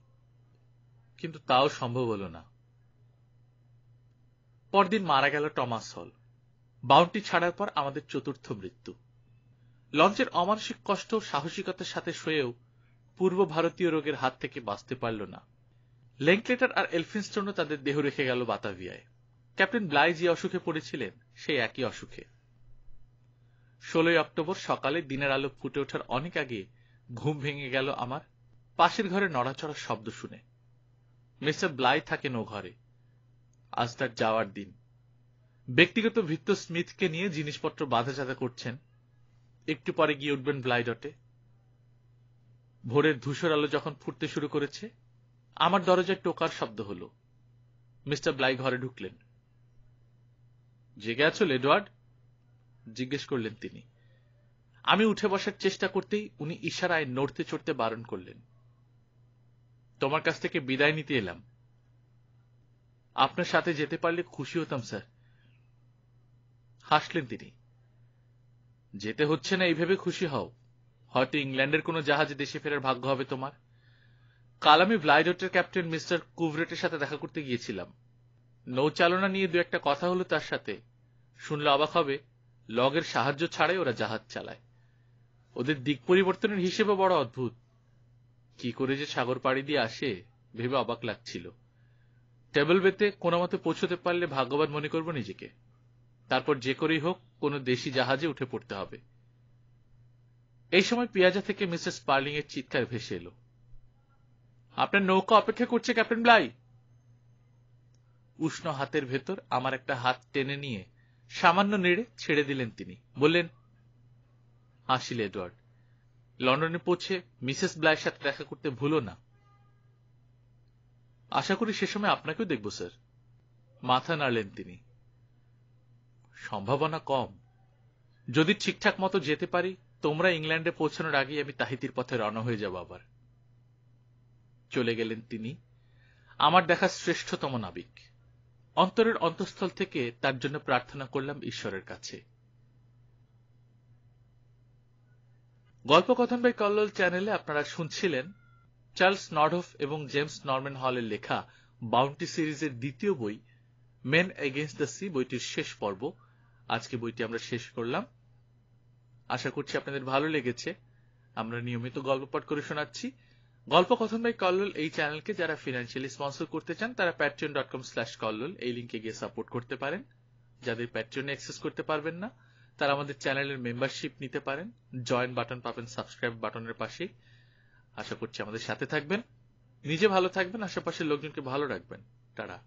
কিন্তু তাও সম্ভব হল না। পরদিন মারা গেল টমাস হল। বাউন্টি ছাড়ার পর আমাদের চতুর্থ মৃত্যু। লঞ্চের অমানসিক কষ্ট সাহসিকতার সাথে সয়েও পূর্ব ভারতীয় রোগের হাত থেকে বাঁচতে পারল না। লেঙ্কলেটার আর এলফিনস্টোনও তাদের দেহ রেখে গেল বাতাভিয়ায়। ক্যাপ্টেন ব্লাই যে অসুখে পড়েছিলেন, সেই একই অসুখে। 16 অক্টোবর সকালে দিনের আলো ফুটে ওঠার অনেক আগে ঘুম ভেঙে গেল আমার পাশের ঘরে নড়াচড়ার শব্দ শুনে। মিস্টার ব্লাই থাকেন ও ঘরে। আজ তার যাওয়ার দিন। ব্যক্তিগত ভৃত্য স্মিথকে নিয়ে জিনিসপত্র বাঁধাচাঁধা করছেন। একটু পরে গিয়ে উঠবেন ব্লাইডটে। ভোরের ধূসর আলো যখন ফুটতে শুরু করেছে, আমার দরজায় টোকার শব্দ হল। মিস্টার ব্লাই ঘরে ঢুকলেন। জেগে আছো এডওয়ার্ড? জিজ্ঞেস করলেন তিনি। আমি উঠে বসার চেষ্টা করতেই উনি ইশারায় নড়তে চড়তে বারণ করলেন। তোমার কাছ থেকে বিদায় নিতে এলাম। আপনার সাথে যেতে পারলে খুশি হতাম স্যার। হাসলেন তিনি। যেতে হচ্ছে না এই ভেবে খুশি হও। হয়তো ইংল্যান্ডের কোনো জাহাজে দেশে ফেরার ভাগ্য হবে তোমার। কাল আমি ব্লাইডটের ক্যাপ্টেন মিস্টার কুভরেটের সাথে দেখা করতে গিয়েছিলাম। নৌচালনা নিয়ে 2-1 কথা হলো তার সাথে। শুনলে অবাক হবে, লগের সাহায্য ছাড়াই ওরা জাহাজ চালায়। ওদের দিক পরিবর্তনের হিসেবে বড় অদ্ভুত। কি করে যে সাগর পাড়ি দিয়ে আসে ভেবে অবাক লাগছিল। টেবল বেতে কোনো মতে পৌঁছতে পারলে ভাগ্যবান মনে করব নিজেকে। তারপর যে করেই হোক কোনো দেশি জাহাজে উঠে পড়তে হবে। এই সময় পিয়াজা থেকে মিসেস স্পার্লিং এর চিৎকার ভেসে এলো। আপনার নৌকা অপেক্ষা করছে ক্যাপ্টেন ব্লাই। উষ্ণ হাতের ভেতর আমার একটা হাত টেনে নিয়ে সামান্য নেড়ে ছেড়ে দিলেন তিনি। বললেন, হাসিল এডওয়ার্ড। লন্ডনে পৌঁছে মিসেস ব্লাইয়ের সাথে দেখা করতে ভুলো না। আশা করি সে সময় আপনাকেও দেখব স্যার। মাথা নাড়লেন তিনি। সম্ভাবনা কম। যদি ঠিকঠাক মতো যেতে পারি, তোমরা ইংল্যান্ডে পৌঁছানোর আগেই আমি তাহিতির পথে রওনা হয়ে যাব আবার। চলে গেলেন তিনি, আমার দেখা শ্রেষ্ঠতম নাবিক। অন্তরের অন্তঃস্থল থেকে তার জন্য প্রার্থনা করলাম ঈশ্বরের কাছে। গল্পকথন বাই কল্লোল চ্যানেলে আপনারা শুনছিলেন চার্লস নর্ডহফ এবং জেমস নরম্যান হলের লেখা বাউন্টি সিরিজের দ্বিতীয় বই মেন এগেইনস্ট দ্য সি বইটির শেষ পর্ব। আজকে বইটি আমরা শেষ করলাম। আশা করছি আপনাদের ভালো লেগেছে। আমরা নিয়মিত গল্প পাঠ করে শোনাচ্ছি। গল্পকথন বাই কল্লোল এই চ্যানেলকে যারা ফিনান্সিয়ালি স্পন্সর করতে চান, তারা patreon.com/কল্লোল এই লিঙ্কে গিয়ে সাপোর্ট করতে পারেন। যাদের প্যাট্রিয়নে অ্যাক্সেস করতে পারবেন না, তারা আমাদের চ্যানেলের মেম্বারশিপ নিতে পারেন। জয়েন বাটন পাবেন সাবস্ক্রাইব বাটনের পাশেই। আশা করছি আমাদের সাথে থাকবেন। নিজে ভালো থাকবেন, আশেপাশের লোকজনকে ভালো রাখবেন। টাটা।